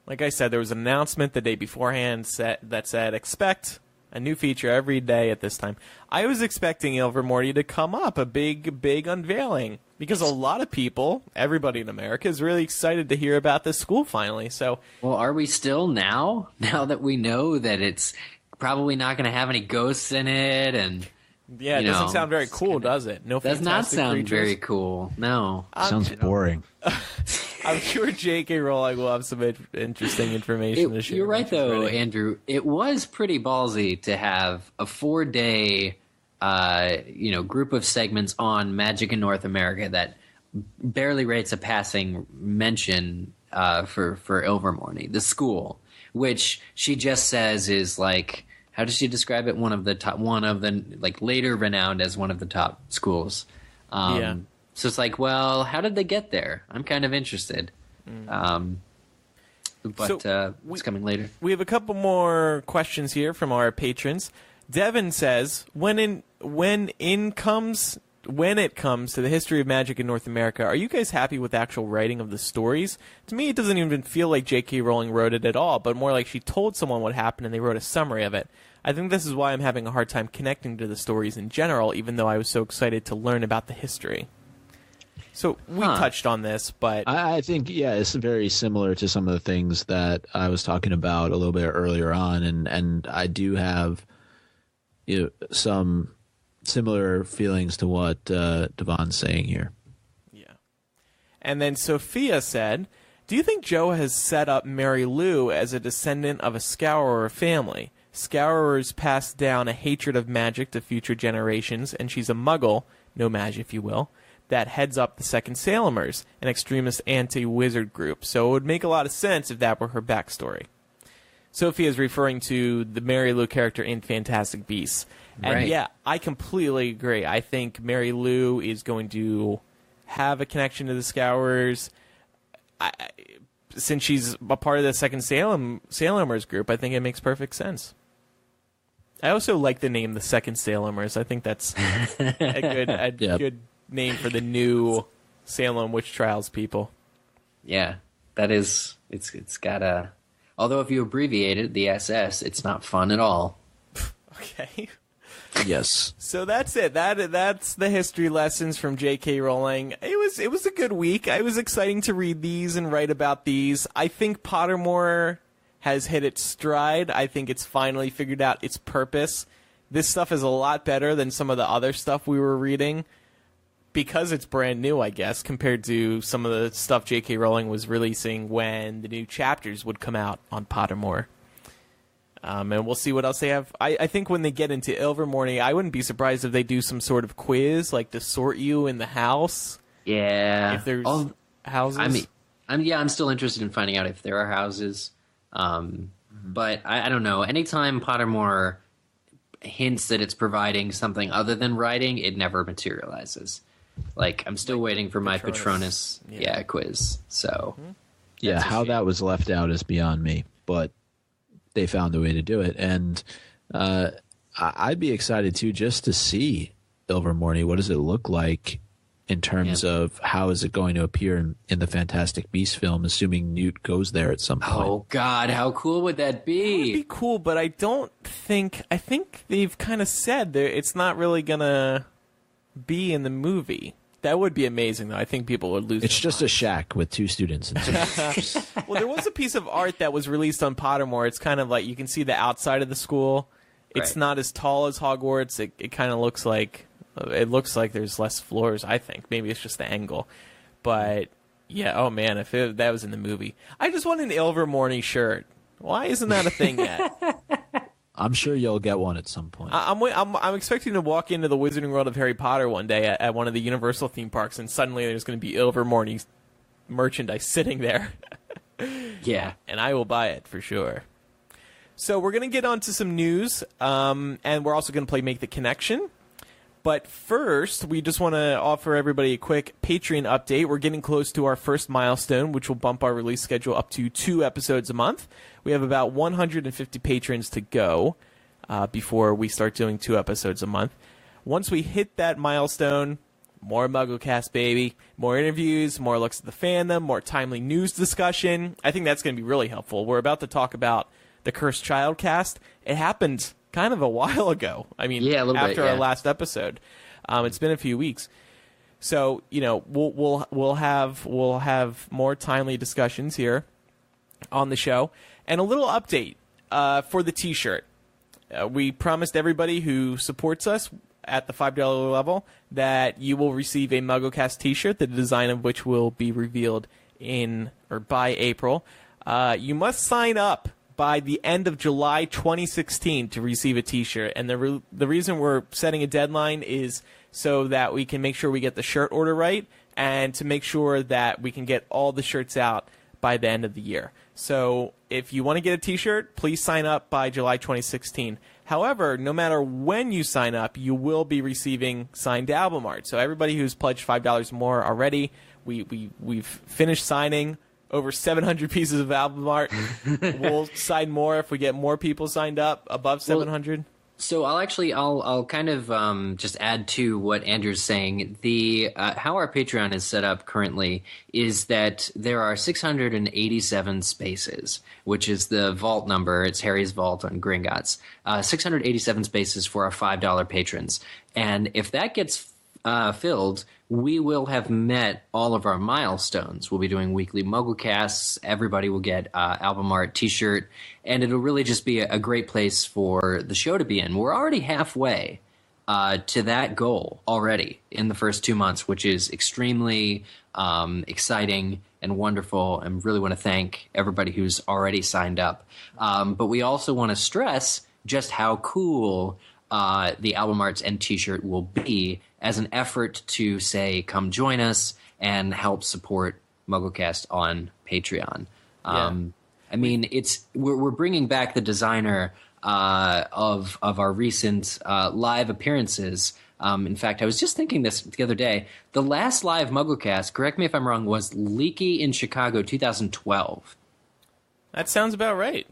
like I said, there was an announcement the day beforehand that said expect a new feature every day at this time. I was expecting Ilvermorny to come up, a big unveiling, because a lot of people, everybody in America, is really excited to hear about this school finally. So, well, are we still now that we know that it's probably not going to have any ghosts in it? And yeah, it doesn't sound very cool, does it? No, does not sound creatures. Very cool. No, sounds boring. I'm sure J.K. Rowling will have some interesting information to share. You're right, though, Andrew. It was pretty ballsy to have a 4-day, group of segments on magic in North America that barely rates a passing mention for Ilvermorny, the school, which she just says is like, how does she describe it? One of the like later renowned as one of the top schools. Yeah. So it's like, well, how did they get there? I'm kind of interested. But it's coming later. We have a couple more questions here from our patrons. Devin says, when it comes to the history of magic in North America, are you guys happy with the actual writing of the stories? To me, it doesn't even feel like J.K. Rowling wrote it at all, but more like she told someone what happened and they wrote a summary of it. I think this is why I'm having a hard time connecting to the stories in general, even though I was so excited to learn about the history. So we touched on this, but I think, yeah, it's very similar to some of the things that I was talking about a little bit earlier on, and I do have some similar feelings to what Devon's saying here. Yeah. And then Sophia said, do you think Jo has set up Mary Lou as a descendant of a Scourer family? Scourers pass down a hatred of magic to future generations, and she's a muggle, no magic if you will, that heads up the Second Salemers, an extremist anti-wizard group. So it would make a lot of sense if that were her backstory. Sophia is referring to the Mary Lou character in Fantastic Beasts. And right. Yeah, I completely agree. I think Mary Lou is going to have a connection to the Scourers. Since she's a part of the Second Salemers group, I think it makes perfect sense. I also like the name the Second Salemers. I think that's a good name for the new Salem Witch Trials people. Yeah, that is. It's got a. Although if you abbreviate it, the SS, it's not fun at all. Okay. Yes. So that's it. That's the history lessons from J.K. Rowling. It was a good week. It was exciting to read these and write about these. I think Pottermore has hit its stride. I think it's finally figured out its purpose. This stuff is a lot better than some of the other stuff we were reading because it's brand new, I guess, compared to some of the stuff J.K. Rowling was releasing when the new chapters would come out on Pottermore. And we'll see what else they have. I think when they get into Ilvermorny, I wouldn't be surprised if they do some sort of quiz, like to sort you in the house. Yeah. If there's houses. I'm still interested in finding out if there are houses. But I don't know. Anytime Pottermore hints that it's providing something other than writing, it never materializes. Like, I'm still waiting for my Patronus quiz. So, yeah, how that was left out is beyond me. But they found a way to do it, and I'd be excited too just to see Ilvermorny. What does it look like in terms of how is it going to appear in the Fantastic Beasts film, assuming Newt goes there at some point. Oh, God, how cool would that be? That would be cool, but I think they've kind of said it's not really going to be in the movie. That would be amazing, though. I think people would lose. It's just a shack with 2 students. Well, there was a piece of art that was released on Pottermore. It's kind of like you can see the outside of the school. It's not as tall as Hogwarts. It kind of looks like there's less floors. I think maybe it's just the angle, but yeah. Oh man, if that was in the movie, I just want an Ilvermorny shirt. Why isn't that a thing yet? I'm sure you'll get one at some point. I'm expecting to walk into the Wizarding World of Harry Potter one day at one of the Universal theme parks, and suddenly there's going to be Ilvermorny merchandise sitting there. Yeah, and I will buy it for sure. So we're going to get on to some news, and we're also going to play Make the Connection. But first, we just want to offer everybody a quick Patreon update. We're getting close to our first milestone, which will bump our release schedule up to 2 episodes a month. We have about 150 patrons to go before we start doing 2 episodes a month. Once we hit that milestone, more MuggleCast, baby. More interviews, more looks at the fandom, more timely news discussion. I think that's going to be really helpful. We're about to talk about the Cursed Child cast. It happened kind of a while ago. I mean, after our last episode, it's been a few weeks. So we'll have more timely discussions here on the show, and a little update for the T-shirt. We promised everybody who supports us at the $5 level that you will receive a MuggleCast T-shirt, the design of which will be revealed by April. You must sign up by the end of July 2016 to receive a T-shirt. And the reason we're setting a deadline is so that we can make sure we get the shirt order right and to make sure that we can get all the shirts out by the end of the year. So if you want to get a T-shirt, please sign up by July 2016. However, no matter when you sign up, you will be receiving signed album art. So everybody who's pledged $5 more already, we've finished signing over 700 pieces of album art. We'll sign more if we get more people signed up above 700. So I'll kind of just add to what Andrew's saying. The how our Patreon is set up currently is that there are 687 spaces, which is the vault number. It's Harry's Vault on Gringotts. 687 spaces for our $5 patrons. And if that gets filled, we will have met all of our milestones. We'll be doing weekly MuggleCasts. Everybody will get album art, T-shirt, and it'll really just be a great place for the show to be in. We're already halfway to that goal already in the first 2 months, which is extremely exciting and wonderful, and really want to thank everybody who's already signed up. But we also want to stress just how cool the album arts and T-shirt will be as an effort to say, come join us and help support MuggleCast on Patreon. I mean, we're bringing back the designer of our recent live appearances. In fact, I was just thinking this the other day. The last live MuggleCast, correct me if I'm wrong, was Leaky in Chicago 2012. That sounds about right.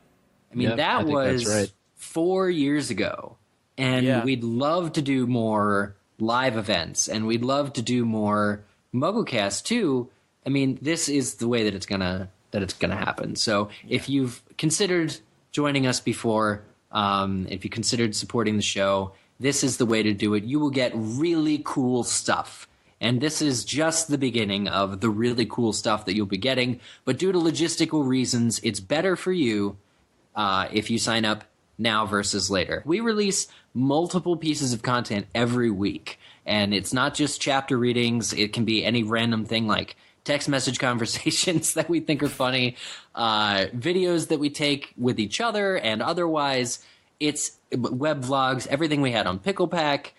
I mean, that was 4 years ago. And we'd love to do more live events, and we'd love to do more MuggleCast too. I mean, this is the way that it's gonna happen. So if you've considered joining us before, if you considered supporting the show, this is the way to do it. You will get really cool stuff. And this is just the beginning of the really cool stuff that you'll be getting. But due to logistical reasons, it's better for you if you sign up now versus later. We release multiple pieces of content every week, and it's not just chapter readings. It can be any random thing like text message conversations that we think are funny, videos that we take with each other and otherwise. It's web vlogs, everything we had on Picklepack.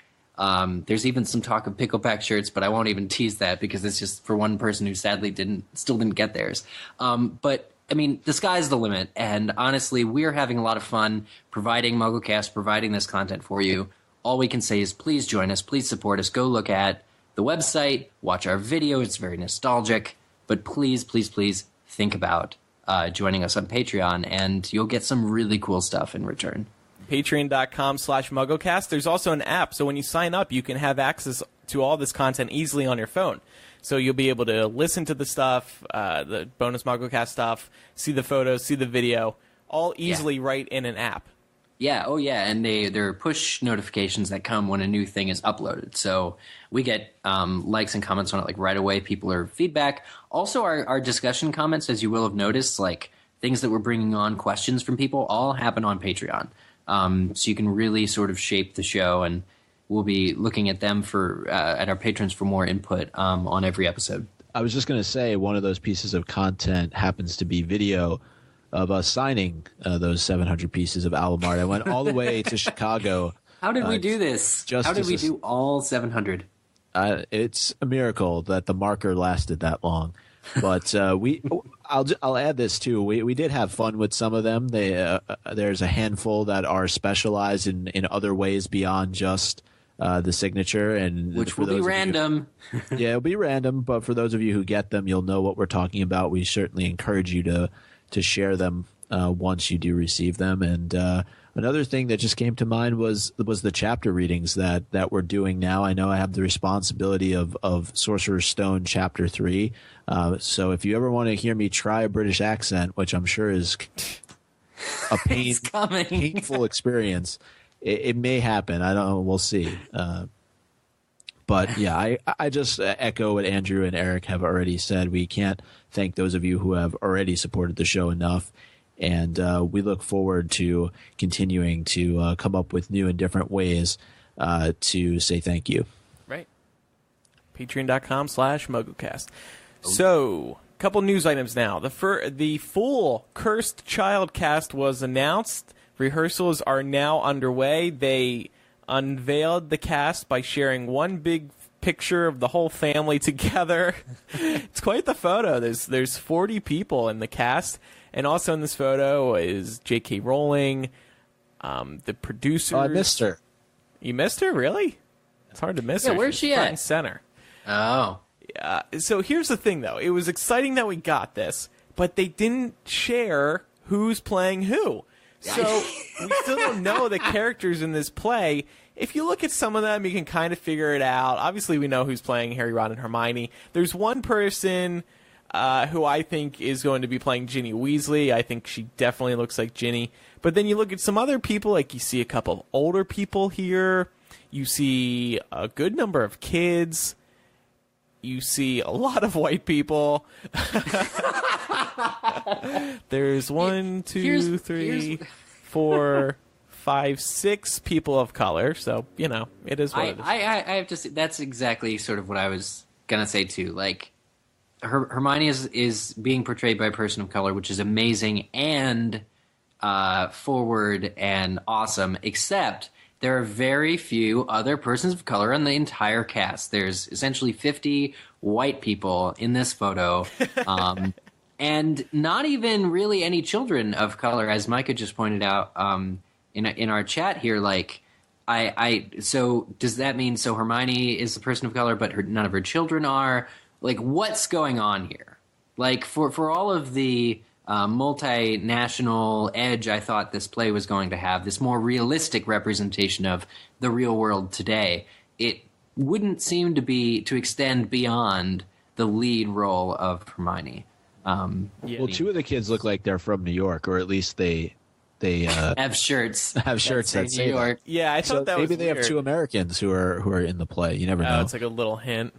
There's even some talk of Picklepack shirts, but I won't even tease that because it's just for one person who sadly still didn't get theirs. But I mean, the sky's the limit, and honestly, we're having a lot of fun providing MuggleCast, providing this content for you. All we can say is please join us, please support us. Go look at the website, watch our video. It's very nostalgic, but please, please, please think about joining us on Patreon, and you'll get some really cool stuff in return. Patreon.com/MuggleCast. There's also an app, so when you sign up, you can have access to all this content easily on your phone. So you'll be able to listen to the stuff, the bonus MuggleCast stuff, see the photos, see the video, all easily right in an app. Yeah, oh yeah, and there are push notifications that come when a new thing is uploaded. So we get likes and comments on it like right away. People are feedback. Also, our discussion comments, as you will have noticed, like things that we're bringing on, questions from people, all happen on Patreon. So you can really sort of shape the show, and we'll be looking at them at our patrons for more input on every episode. I was just going to say one of those pieces of content happens to be video of us signing those 700 pieces of album art. I went all the way to Chicago. How did we do this? How did we do all 700? It's a miracle that the marker lasted that long. But I'll add this too. We did have fun with some of them. There's a handful that are specialized in other ways beyond just the signature, and which will be random. Yeah, it'll be random. But for those of you who get them, you'll know what we're talking about. We certainly encourage you to share them once you do receive them. And another thing that just came to mind was the chapter readings that we're doing now. I know I have the responsibility of Sorcerer's Stone Chapter 3. So if you ever want to hear me try a British accent, which I'm sure is a painful experience, it may happen. I don't know. We'll see. But yeah, I just echo what Andrew and Eric have already said. We can't thank those of you who have already supported the show enough. And we look forward to continuing to come up with new and different ways to say thank you. Right. Patreon.com/MuggleCast. So, a couple news items now. The full Cursed Child cast was announced. Rehearsals are now underway. They unveiled the cast by sharing one big picture of the whole family together. It's quite the photo. There's 40 people in the cast, and also in this photo is J.K. Rowling, the producers. Oh, I missed her. You missed her? Really? It's hard to miss her. Where's she at? Front and center. Oh. Yeah. So here's the thing, though. It was exciting that we got this, but they didn't share who's playing who. So we still don't know the characters in this play. If you look at some of them, you can kind of figure it out. Obviously, we know who's playing Harry, Ron, and Hermione. There's one person who I think is going to be playing Ginny Weasley. I think she definitely looks like Ginny. But then you look at some other people, like you see a couple of older people here. You see a good number of kids. You see a lot of white people. There's 1, 2, 3, 4, 5, 6 people of color. So, you know, it is what it is. I have to say, that's exactly sort of what I was going to say, too. Like, Hermione is being portrayed by a person of color, which is amazing and forward and awesome, except there are very few other persons of color in the entire cast. There's essentially 50 white people in this photo, and not even really any children of color, as Micah just pointed out in our chat here. Like, so does that mean Hermione is a person of color, but none of her children are? Like, what's going on here? Like, for all of the multinational edge I thought this play was going to have, this more realistic representation of the real world today, it wouldn't seem to extend beyond the lead role of Hermione. Well, 2 of the kids look like they're from New York, or at least they have shirts. Have shirts that say New York. That. Yeah, I thought that was maybe they have 2 Americans who are in the play. You never know. It's like a little hint.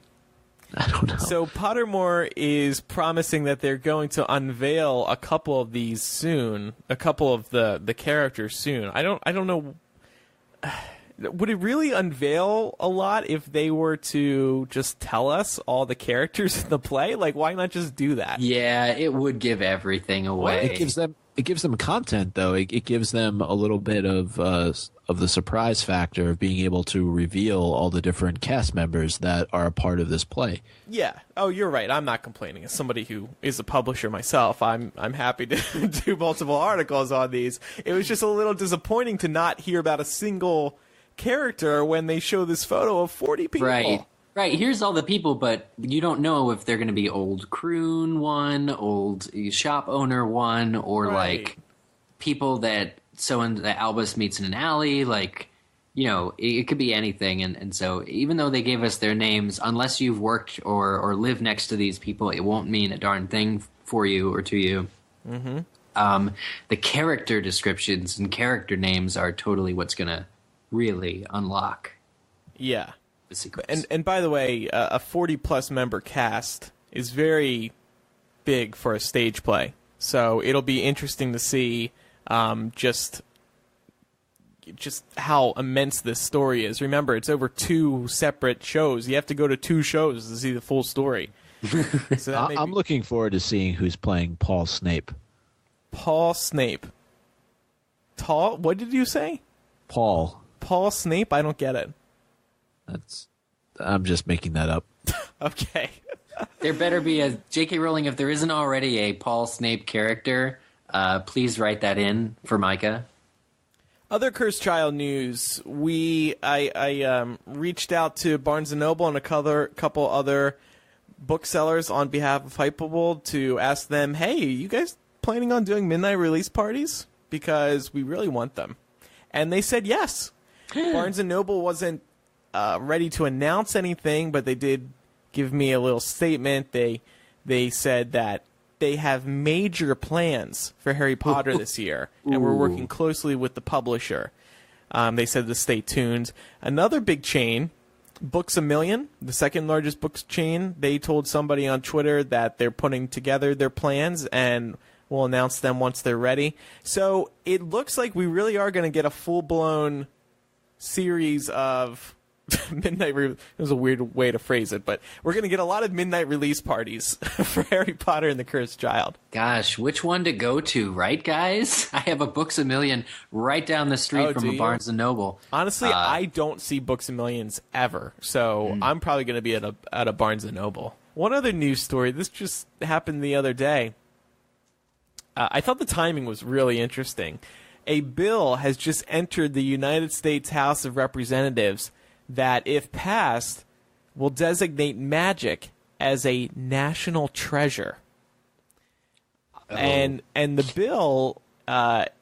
I don't know. So Pottermore is promising that they're going to unveil a couple of these soon, a couple of the characters soon. I don't know. Would it really unveil a lot if they were to just tell us all the characters in the play? Like, why not just do that? Yeah, it would give everything away. Well, it gives them content, though. It gives them a little bit of the surprise factor of being able to reveal all the different cast members that are a part of this play. Yeah. Oh, you're right. I'm not complaining. As somebody who is a publisher myself, I'm happy to do multiple articles on these. It was just a little disappointing to not hear about a single character when they show this photo of 40 people. Right. Here's all the people, but you don't know if they're going to be old croon one, old shop owner one, or like people that Albus meets in an alley. Like, it could be anything. And so even though they gave us their names, unless you've worked or live next to these people, it won't mean a darn thing for you or to you. Mm-hmm. The character descriptions and character names are totally what's going to really unlock the secrets. And by the way, a 40-plus member cast is very big for a stage play. So it'll be interesting to see just how immense this story is. Remember, it's over 2 separate shows. You have to go to 2 shows to see the full story. So I'm looking forward to seeing who's playing Paul Snape. Paul Snape. What did you say? Paul Snape? I don't get it. I'm just making that up. Okay. There better be a J.K. Rowling. If there isn't already a Paul Snape character, please write that in for Micah. Other Cursed Child news. I reached out to Barnes & Noble and a couple other booksellers on behalf of Hypable to ask them, hey, you guys planning on doing midnight release parties? Because we really want them. And they said yes. Barnes & Noble wasn't ready to announce anything, but they did give me a little statement. They said that they have major plans for Harry Potter this year, and we're working closely with the publisher. They said to stay tuned. Another big chain, Books A Million, the second largest books chain, they told somebody on Twitter that they're putting together their plans and will announce them once they're ready. So it looks like we really are going to get a full-blown series of midnight. It was a weird way to phrase it, but we're going to get a lot of midnight release parties for Harry Potter and the Cursed Child. Gosh, which one to go to, right, guys? I have a Books A Million right down the street from a Barnes & Noble. Honestly, I don't see Books A Millions ever, so I'm probably going to be at a Barnes & Noble. One other news story. This just happened the other day. I thought the timing was really interesting. A bill has just entered the United States House of Representatives that, if passed, will designate magic as a national treasure. Oh. And the bill,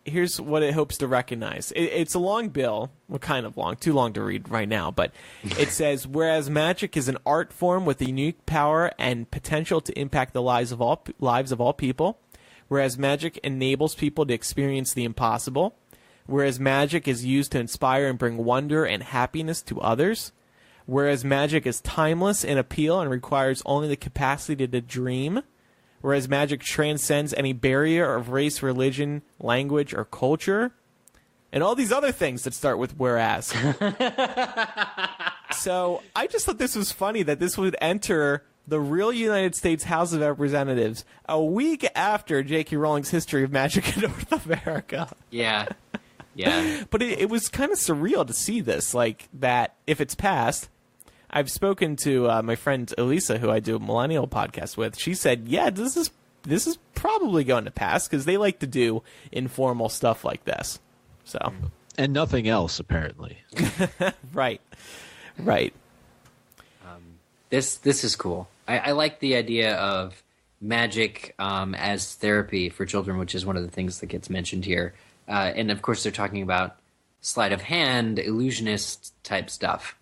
here's what it hopes to recognize. It's a long bill, well, kind of long, too long to read right now, but it says, whereas magic is an art form with a unique power and potential to impact the lives of all people, whereas magic enables people to experience the impossible, whereas magic is used to inspire and bring wonder and happiness to others, whereas magic is timeless in appeal and requires only the capacity to dream, whereas magic transcends any barrier of race, religion, language, or culture, and all these other things that start with whereas. So I just thought this was funny that this would enter the real United States House of Representatives a week after J.K. Rowling's History of Magic in North America. Yeah. Yeah. But it was kind of surreal to see this, like that if it's passed. I've spoken to my friend Elisa, who I do a Millennial podcast with. She said, yeah, this is probably going to pass because they like to do informal stuff like this. So, and nothing else, apparently. Right. This is cool. I like the idea of magic as therapy for children, which is one of the things that gets mentioned here. And of course, they're talking about sleight of hand, illusionist type stuff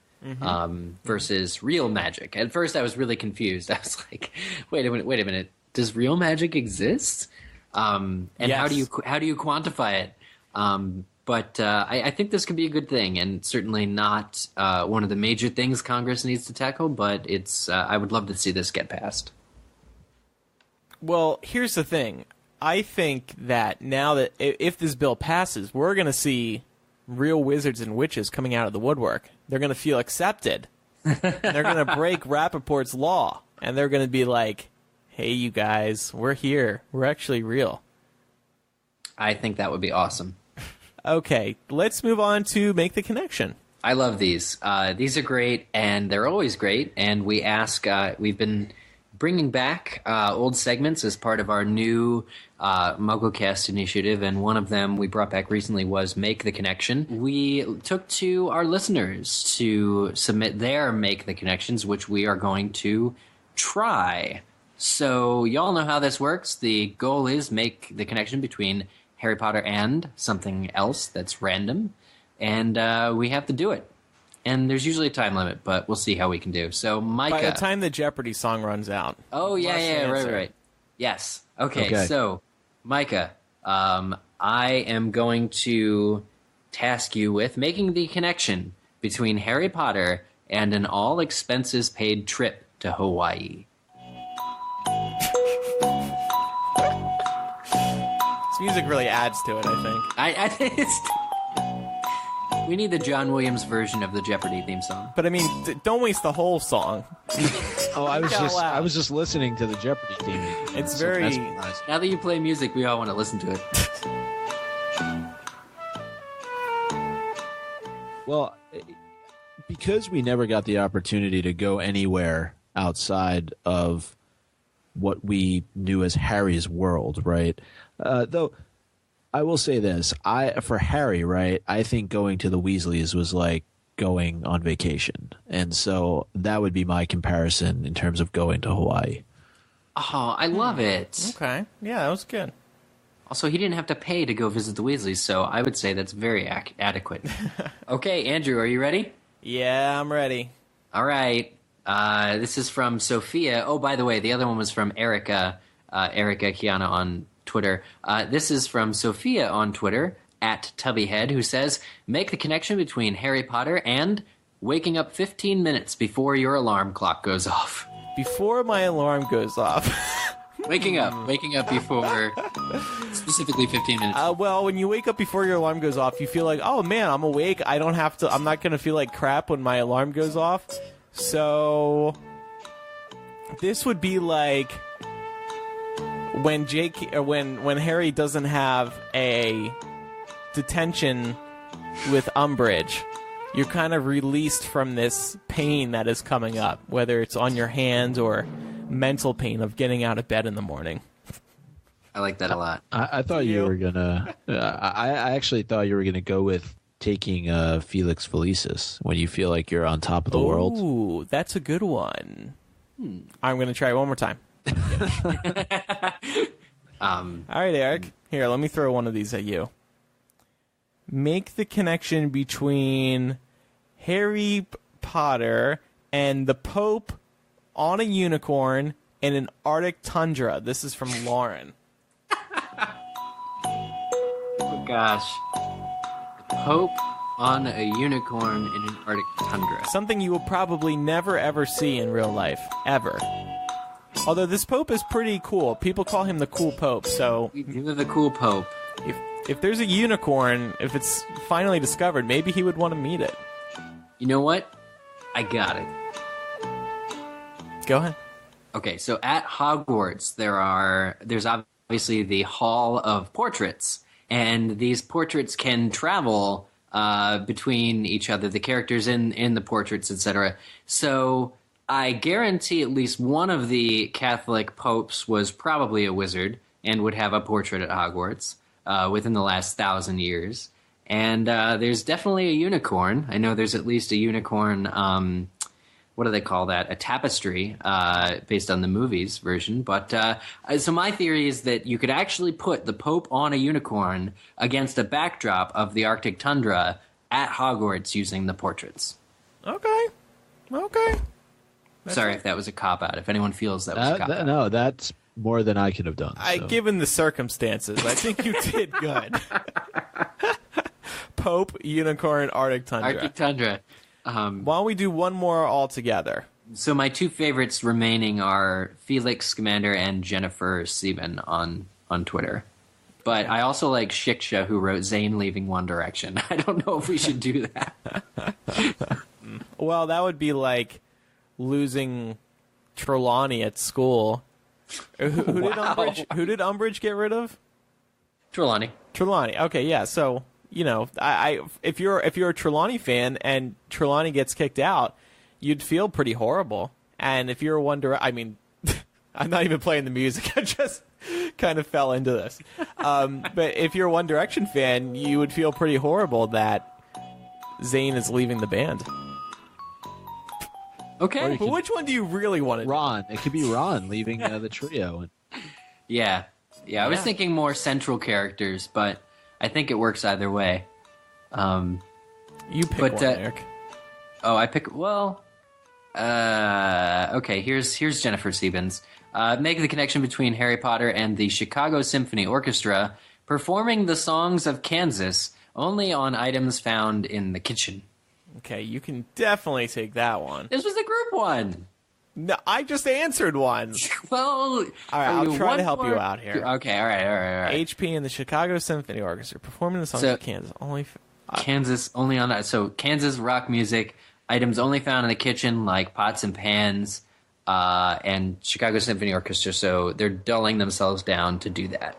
versus real magic. At first, I was really confused. I was like, "Wait a minute! Does real magic exist? And yes. how do you quantify it?" But I think this could be a good thing, and certainly not one of the major things Congress needs to tackle. But it's I would love to see this get passed. Well, here's the thing. I think that now that if this bill passes, we're going to see real wizards and witches coming out of the woodwork. They're going to feel accepted. And they're going to break Rappaport's law. And they're going to be like, hey, you guys, we're here. We're actually real. I think that would be awesome. Okay, let's move on to Make the Connection. I love these. These are great, and they're always great. And we ask, we've been bringing back old segments as part of our new MuggleCast initiative, and one of them we brought back recently was Make the Connection. We took to our listeners to submit their Make the Connections, which we are going to try. So y'all know how this works. The goal is make the connection between Harry Potter and something else that's random. and we have to do it. And there's usually a time limit, but we'll see how we can do. So, Micah. By the time the Jeopardy song runs out. Oh, yeah, right. Yes. Okay, so, Micah, I am going to task you with making the connection between Harry Potter and an all-expenses-paid trip to Hawaii. This music really adds to it, I think. I think we need the John Williams version of the Jeopardy theme song. But I mean, don't waste the whole song. Oh, I was just listening to the Jeopardy theme. It's very. Now that you play music, we all want to listen to it. Well, because we never got the opportunity to go anywhere outside of what we knew as Harry's world, right? Though I will say this, for Harry, right, I think going to the Weasleys was like going on vacation. And so that would be my comparison in terms of going to Hawaii. Oh, I love it. Okay. Yeah, that was good. Also, he didn't have to pay to go visit the Weasleys, so I would say that's very adequate. Okay, Andrew, are you ready? Yeah, I'm ready. All right. This is from Sophia. Oh, by the way, the other one was from Erica Kiana on Twitter. This is from Sophia on Twitter, @Tubbyhead, who says, make the connection between Harry Potter and waking up 15 minutes before your alarm clock goes off. Before my alarm goes off. Waking up before specifically 15 minutes. Well, when you wake up before your alarm goes off, you feel like, oh man, I'm awake. I'm not going to feel like crap when my alarm goes off. So this would be like when when Harry doesn't have a detention with Umbridge. You're kind of released from this pain that is coming up, whether it's on your hands or mental pain of getting out of bed in the morning. I like that a lot. I thought you were gonna. I actually thought you were gonna go with taking Felix Felicis when you feel like you're on top of the world. Ooh, that's a good one. I'm gonna try it one more time. All right, Eric. Here, let me throw one of these at you. Make the connection between Harry Potter and the Pope on a unicorn in an Arctic tundra. This is from Lauren. Oh, gosh. The Pope on a unicorn in an Arctic tundra. Something you will probably never, ever see in real life. Ever. Although this Pope is pretty cool. People call him the cool Pope, so... You're the cool Pope. If there's a unicorn, if it's finally discovered, maybe he would want to meet it. You know what? I got it. Go ahead. Okay, so at Hogwarts, there's obviously the Hall of Portraits, and these portraits can travel between each other, the characters in the portraits, etc. So I guarantee at least one of the Catholic popes was probably a wizard and would have a portrait at Hogwarts within the last 1,000 years. And there's definitely a unicorn. I know there's at least a unicorn, what do they call that? A tapestry, based on the movies version. But so my theory is that you could actually put the Pope on a unicorn against a backdrop of the Arctic tundra at Hogwarts using the portraits. Okay. Sorry if that was a cop-out. If anyone feels that was a cop-out. No, that's more than I could have done. So. Given the circumstances, I think you did good. Pope, unicorn, Arctic tundra. Arctic tundra. Why don't we do one more all together? So my two favorites remaining are Felix Scamander and Jennifer Sieben on Twitter. But I also like Shiksha, who wrote Zayn leaving One Direction. I don't know if we should do that. Well, that would be like losing Trelawney at school. Who did Umbridge get rid of? Trelawney. Okay, yeah. So if you're a Trelawney fan and Trelawney gets kicked out, you'd feel pretty horrible. And if you're I'm not even playing the music. I just kind of fell into this. But if you're a One Direction fan, you would feel pretty horrible that Zayn is leaving the band. Okay. But which one do you really want to do? Ron. It could be Ron leaving the trio. Yeah. I was thinking more central characters, but I think it works either way. You pick one, Eric. Oh, I pick. Well, okay. Here's Jennifer Siebens. Make the connection between Harry Potter and the Chicago Symphony Orchestra performing the songs of Kansas only on items found in the kitchen. Okay, you can definitely take that one. This was the group one. No, I just answered one. Well, all right, I'll try to help you out here. Okay, all right. HP and the Chicago Symphony Orchestra performing the songs of Kansas only. Kansas only on that. So Kansas rock music items only found in the kitchen, like pots and pans, and Chicago Symphony Orchestra. So they're dulling themselves down to do that.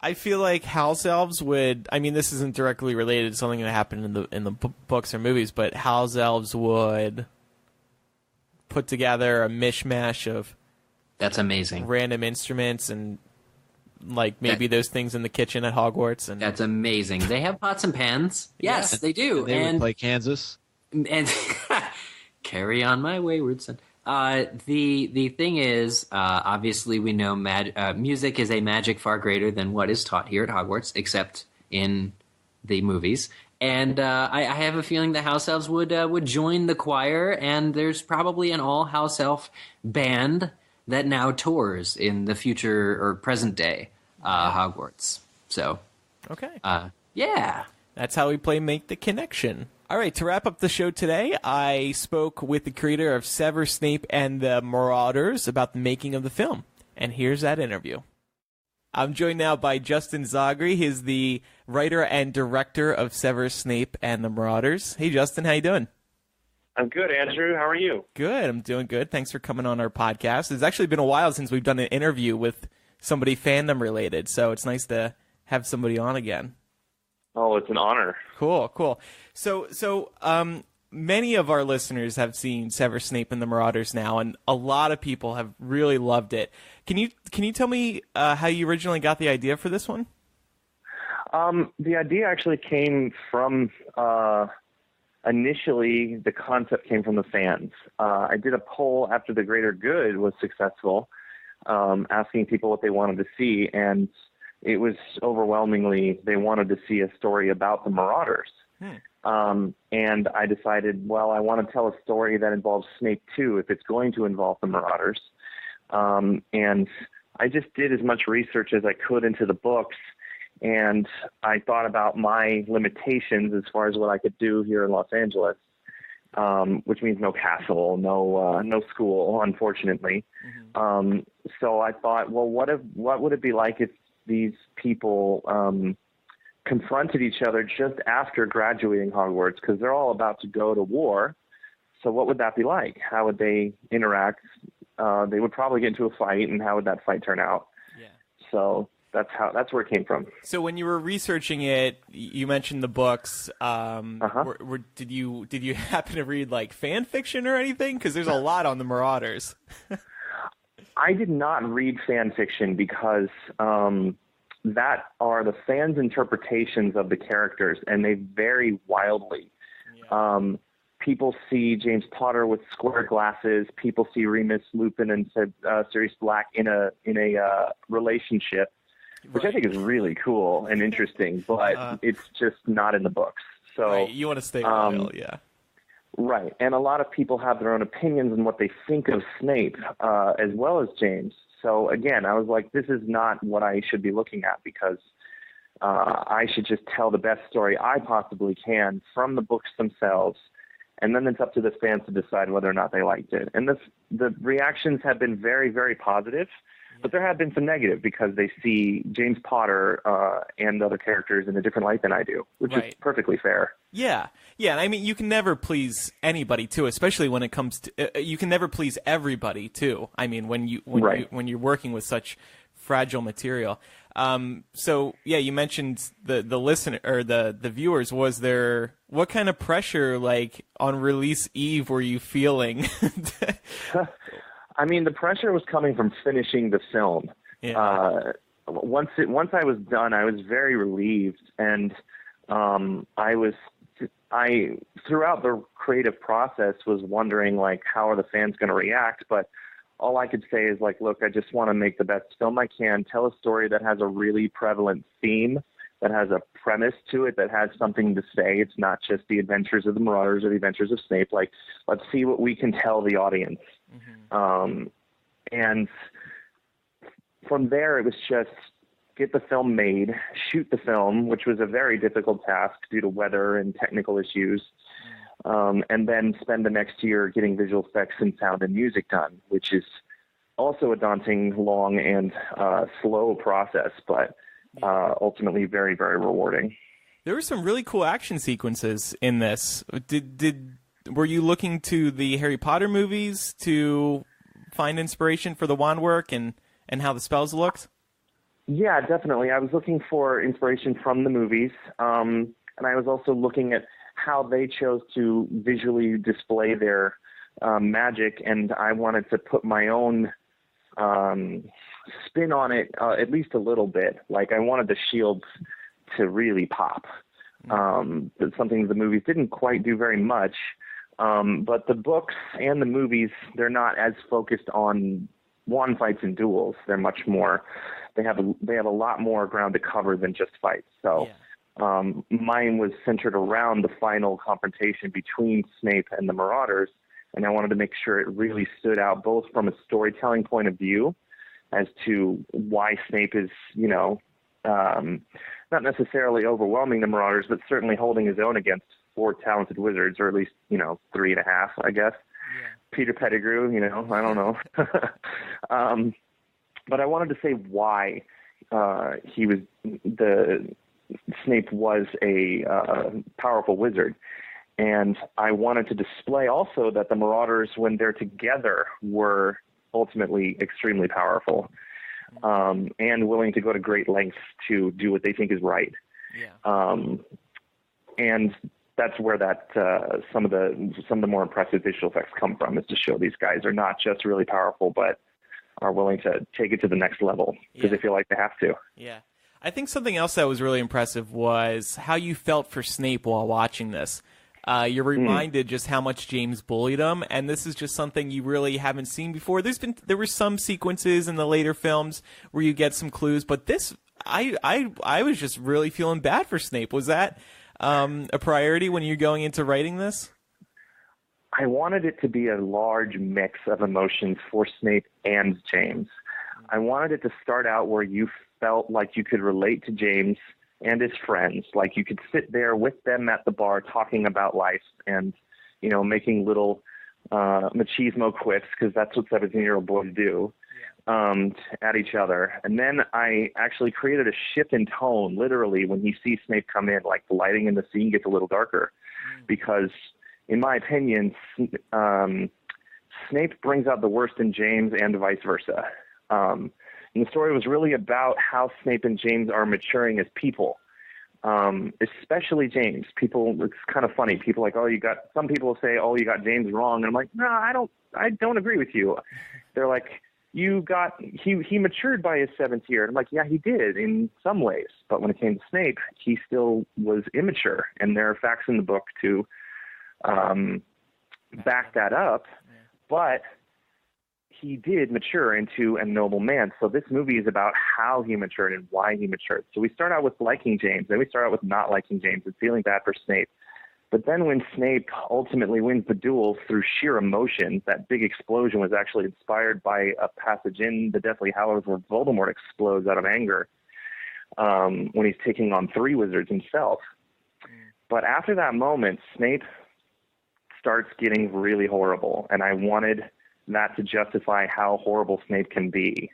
I feel like house elves would. I mean, this isn't directly related to something that happened in the books or movies, but house elves would put together a mishmash of that's amazing random instruments and like maybe those things in the kitchen at Hogwarts. And that's amazing. They have pots and pans. Yes, they do. And they would play Kansas. And carry on my wayward son. The thing is, obviously we know music is a magic far greater than what is taught here at Hogwarts, except in the movies. And I have a feeling the house elves would join the choir, and there's probably an all house elf band that now tours in the future or present day Hogwarts. So, okay, yeah, that's how we play Make the Connection. All right, to wrap up the show today, I spoke with the creator of Severus Snape and the Marauders about the making of the film. And here's that interview. I'm joined now by Justin Zagri. He's the writer and director of Severus Snape and the Marauders. Hey, Justin, how you doing? I'm good, Andrew. How are you? Good. I'm doing good. Thanks for coming on our podcast. It's actually been a while since we've done an interview with somebody fandom related, so it's nice to have somebody on again. Oh, it's an honor. Cool. So, many of our listeners have seen Severus Snape and the Marauders now, and a lot of people have really loved it. Can you tell me how you originally got the idea for this one? The idea actually came from initially the concept came from the fans. I did a poll after The Greater Good was successful, asking people what they wanted to see, and it was overwhelmingly they wanted to see a story about the Marauders. And I decided, well, I want to tell a story that involves Snape too, if it's going to involve the Marauders. And I just did as much research as I could into the books, and I thought about my limitations as far as what I could do here in Los Angeles, which means no castle, no school, unfortunately. So I thought, well, what would it be like if these people confronted each other just after graduating Hogwarts, because they're all about to go to war. So what would that be like? How would they interact? They would probably get into a fight, and how would that fight turn out? Yeah. So that's where it came from. So when you were researching it, you mentioned the books. Did you happen to read like fan fiction or anything? Because there's a lot on the Marauders. I did not read fan fiction because that are the fans' interpretations of the characters, and they vary wildly. Yeah. People see James Potter with square glasses. People see Remus Lupin and Sirius Black in a relationship, which I think is really cool and interesting, but it's just not in the books. So right. You want to stay royal, yeah. Right, and a lot of people have their own opinions on what they think of Snape, as well as James. So again, I was like, this is not what I should be looking at, because I should just tell the best story I possibly can from the books themselves, and then it's up to the fans to decide whether or not they liked it. And the reactions have been very, very positive, but there have been some negative because they see James Potter and other characters in a different light than I do, which is perfectly fair. Yeah. And I mean, you can never please anybody too, especially when it comes to you can never please everybody too. I mean, when you're working with such fragile material. So yeah, you mentioned the listener or the viewers. Was there what kind of pressure like on release eve were you feeling? I mean, the pressure was coming from finishing the film. Yeah. Once I was done, I was very relieved, and I throughout the creative process was wondering like, how are the fans going to react? But all I could say is like, look, I just want to make the best film I can, tell a story that has a really prevalent theme that has a premise to it, that has something to say. It's not just the adventures of the Marauders or the adventures of Snape. Like, let's see what we can tell the audience. And from there, it was just get the film made, shoot the film, which was a very difficult task due to weather and technical issues, and then spend the next year getting visual effects and sound and music done, which is also a daunting, long, and slow process, but ultimately very, very rewarding. There were some really cool action sequences in this. Were you looking to the Harry Potter movies to find inspiration for the wand work and how the spells looked? Yeah, definitely. I was looking for inspiration from the movies, and I was also looking at how they chose to visually display their magic, and I wanted to put my own spin on it, at least a little bit. Like, I wanted the shields to really pop. That's something the movies didn't quite do very much, but the books and the movies, they're not as focused on wand fights and duels. They're much more, they have a lot more ground to cover than just fights. So mine was centered around the final confrontation between Snape and the Marauders, and I wanted to make sure it really stood out both from a storytelling point of view as to why Snape is, not necessarily overwhelming the Marauders, but certainly holding his own against 4 talented wizards, or at least, 3.5, I guess. Peter Pettigrew, I don't know. But I wanted to say why Snape was a powerful wizard. And I wanted to display also that the Marauders, when they're together, were ultimately extremely powerful, and willing to go to great lengths to do what they think is right. And that's where some of the more impressive visual effects come from, is to show these guys are not just really powerful, but are willing to take it to the next level because they feel like they have to. Yeah. I think something else that was really impressive was how you felt for Snape while watching this. You're reminded just how much James bullied him, and this is just something you really haven't seen before. There were some sequences in the later films where you get some clues, but this, I was just really feeling bad for Snape. Was that a priority when you're going into writing this? I wanted it to be a large mix of emotions for Snape and James. I wanted it to start out where you felt like you could relate to James and his friends, like you could sit there with them at the bar talking about life and, making little machismo quips, because that's what 17-year-old boys do, at each other. And then I actually created a shift in tone, literally, when he sees Snape come in, like the lighting in the scene gets a little darker, because in my opinion, Snape brings out the worst in James and vice versa. And the story was really about how Snape and James are maturing as people, especially James. It's kind of funny. People are like, some people say, you got James wrong. And I'm like, no, I don't agree with you. They're like, he matured by his 7th year. And I'm like, yeah, he did in some ways. But when it came to Snape, he still was immature. And there are facts in the book to back that up. But he did mature into a noble man. So this movie is about how he matured and why he matured. So we start out with liking James, then we start out with not liking James and feeling bad for Snape. But then when Snape ultimately wins the duel through sheer emotion, that big explosion was actually inspired by a passage in the Deathly Hallows where Voldemort explodes out of anger when he's taking on 3 wizards himself. But after that moment, Snape starts getting really horrible, and I wanted that to justify how horrible Snape can be.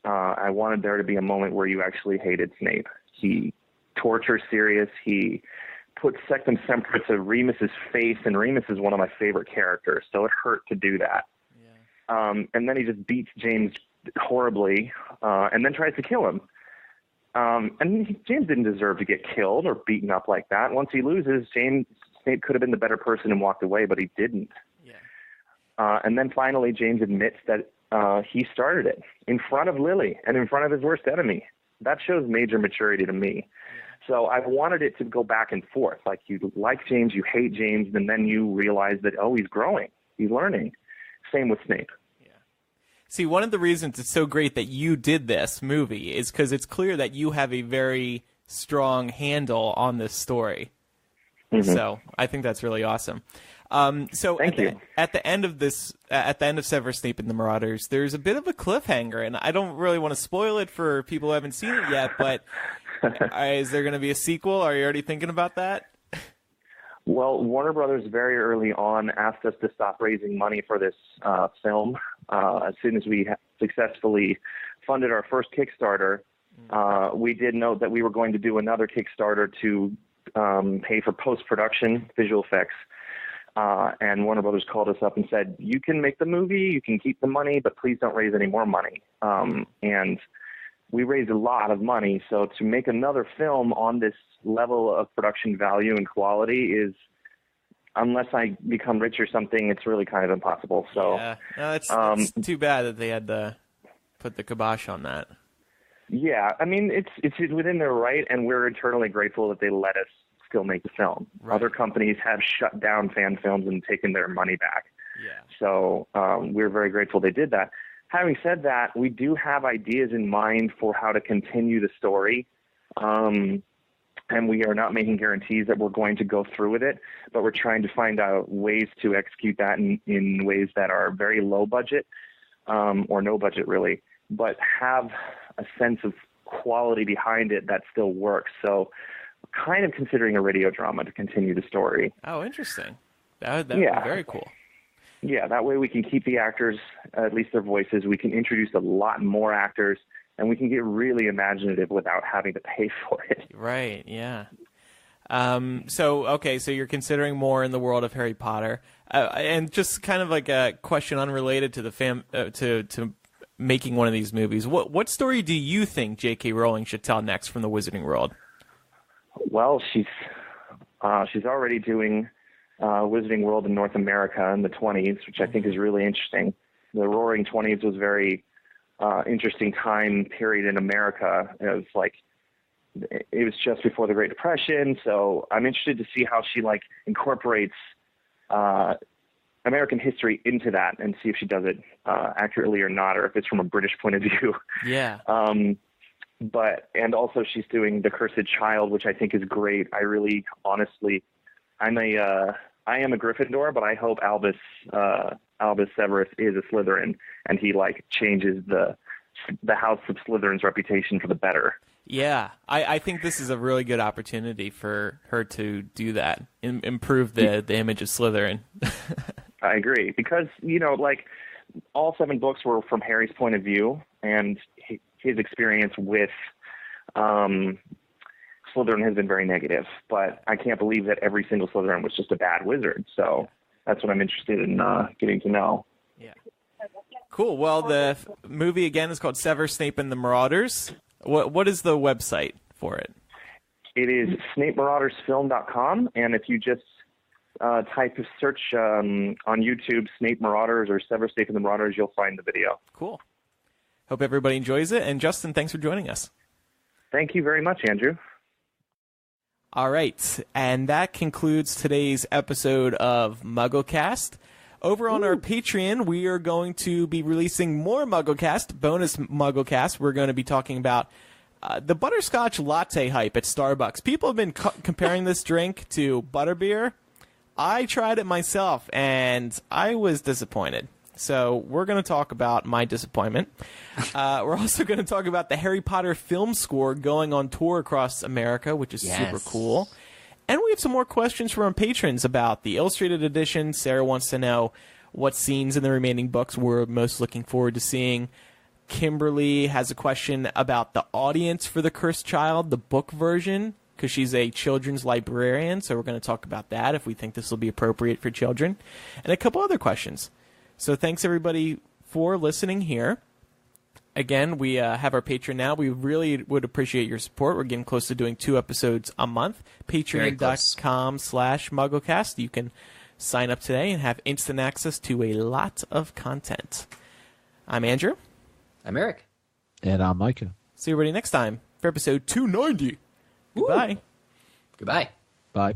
I wanted there to be a moment where you actually hated Snape. He tortures Sirius. He put Sectum Sempra to Remus's face, and Remus is one of my favorite characters, so it hurt to do that. And then he just beats James horribly, and then tries to kill him. And James didn't deserve to get killed or beaten up like that. Once he loses, Snape could have been the better person and walked away, but he didn't. And then finally, James admits that he started it in front of Lily and in front of his worst enemy. That shows major maturity to me. So I wanted it to go back and forth. Like, you like James, you hate James, and then you realize that, he's growing. He's learning. Same with Snape. See, one of the reasons it's so great that you did this movie is because it's clear that you have a very strong handle on this story. Mm-hmm. So I think that's really awesome. So Thank you. At the end of Severus Snape and the Marauders, there's a bit of a cliffhanger, and I don't really want to spoil it for people who haven't seen it yet, but is there going to be a sequel? Are you already thinking about that? Well, Warner Brothers very early on asked us to stop raising money for this film. As soon as we successfully funded our first Kickstarter, we did note that we were going to do another Kickstarter to pay for post-production visual effects. And Warner Brothers called us up and said, you can make the movie, you can keep the money, but please don't raise any more money. And we raised a lot of money. So to make another film on this level of production value and quality is, unless I become rich or something, it's really kind of impossible. So yeah, no, it's too bad that they had to put the kibosh on that. Yeah, I mean, it's within their right, and we're eternally grateful that they let us still make the film. Right. Other companies have shut down fan films and taken their money back. Yeah. So we're very grateful they did that. Having said that, we do have ideas in mind for how to continue the story, and we are not making guarantees that we're going to go through with it, but we're trying to find out ways to execute that in ways that are very low budget, or no budget really, but have a sense of quality behind it that still works. So kind of considering a radio drama to continue the story. Oh, interesting. That would be very cool. Yeah, that way we can keep the actors, at least their voices. We can introduce a lot more actors, and we can get really imaginative without having to pay for it. Right, yeah. So you're considering more in the world of Harry Potter. And just kind of like a question unrelated to the to making one of these movies. What story do you think J.K. Rowling should tell next from the Wizarding World? Well, she's already doing Wizarding World in North America in the 20s, which I think is really interesting. The Roaring 20s was very interesting time period in America. It was just before the Great Depression, so I'm interested to see how she incorporates American history into that and see if she does it accurately or not, or if it's from a British point of view. Yeah. And also she's doing The Cursed Child, which I think is great. I really, honestly, I am a Gryffindor, but I hope Albus Severus is a Slytherin, and he changes the House of Slytherin's reputation for the better. Yeah, I think this is a really good opportunity for her to do that, improve the image of Slytherin. I agree, because all 7 books were from Harry's point of view, and his experience with Slytherin has been very negative. But I can't believe that every single Slytherin was just a bad wizard. So that's what I'm interested in getting to know. Yeah. Cool. Well, the movie again is called Severus Snape and the Marauders. What is the website for it? It is SnapeMaraudersFilm.com, and if you just search on YouTube Snape Marauders or Severus Snape and the Marauders, you'll find the video. Cool. Hope everybody enjoys it. And Justin, thanks for joining us. Thank you very much, Andrew. All right. And that concludes today's episode of MuggleCast. Over on our Patreon, we are going to be releasing more MuggleCast, bonus MuggleCast. We're going to be talking about the butterscotch latte hype at Starbucks. People have been comparing this drink to butterbeer. I tried it myself, and I was disappointed. So we're going to talk about my disappointment. We're also going to talk about the Harry Potter film score going on tour across America, which is super cool. And we have some more questions from our patrons about the illustrated edition. Sarah wants to know what scenes in the remaining books we're most looking forward to seeing. Kimberly has a question about the audience for The Cursed Child, the book version, because she's a children's librarian. So we're going to talk about that, if we think this will be appropriate for children. And a couple other questions. So thanks, everybody, for listening here. Again, we have our Patreon now. We really would appreciate your support. We're getting close to doing 2 episodes a month. Patreon.com/MuggleCast. You can sign up today and have instant access to a lot of content. I'm Andrew. I'm Eric. And I'm Micah. See everybody next time for episode 290. Goodbye. Goodbye. Bye.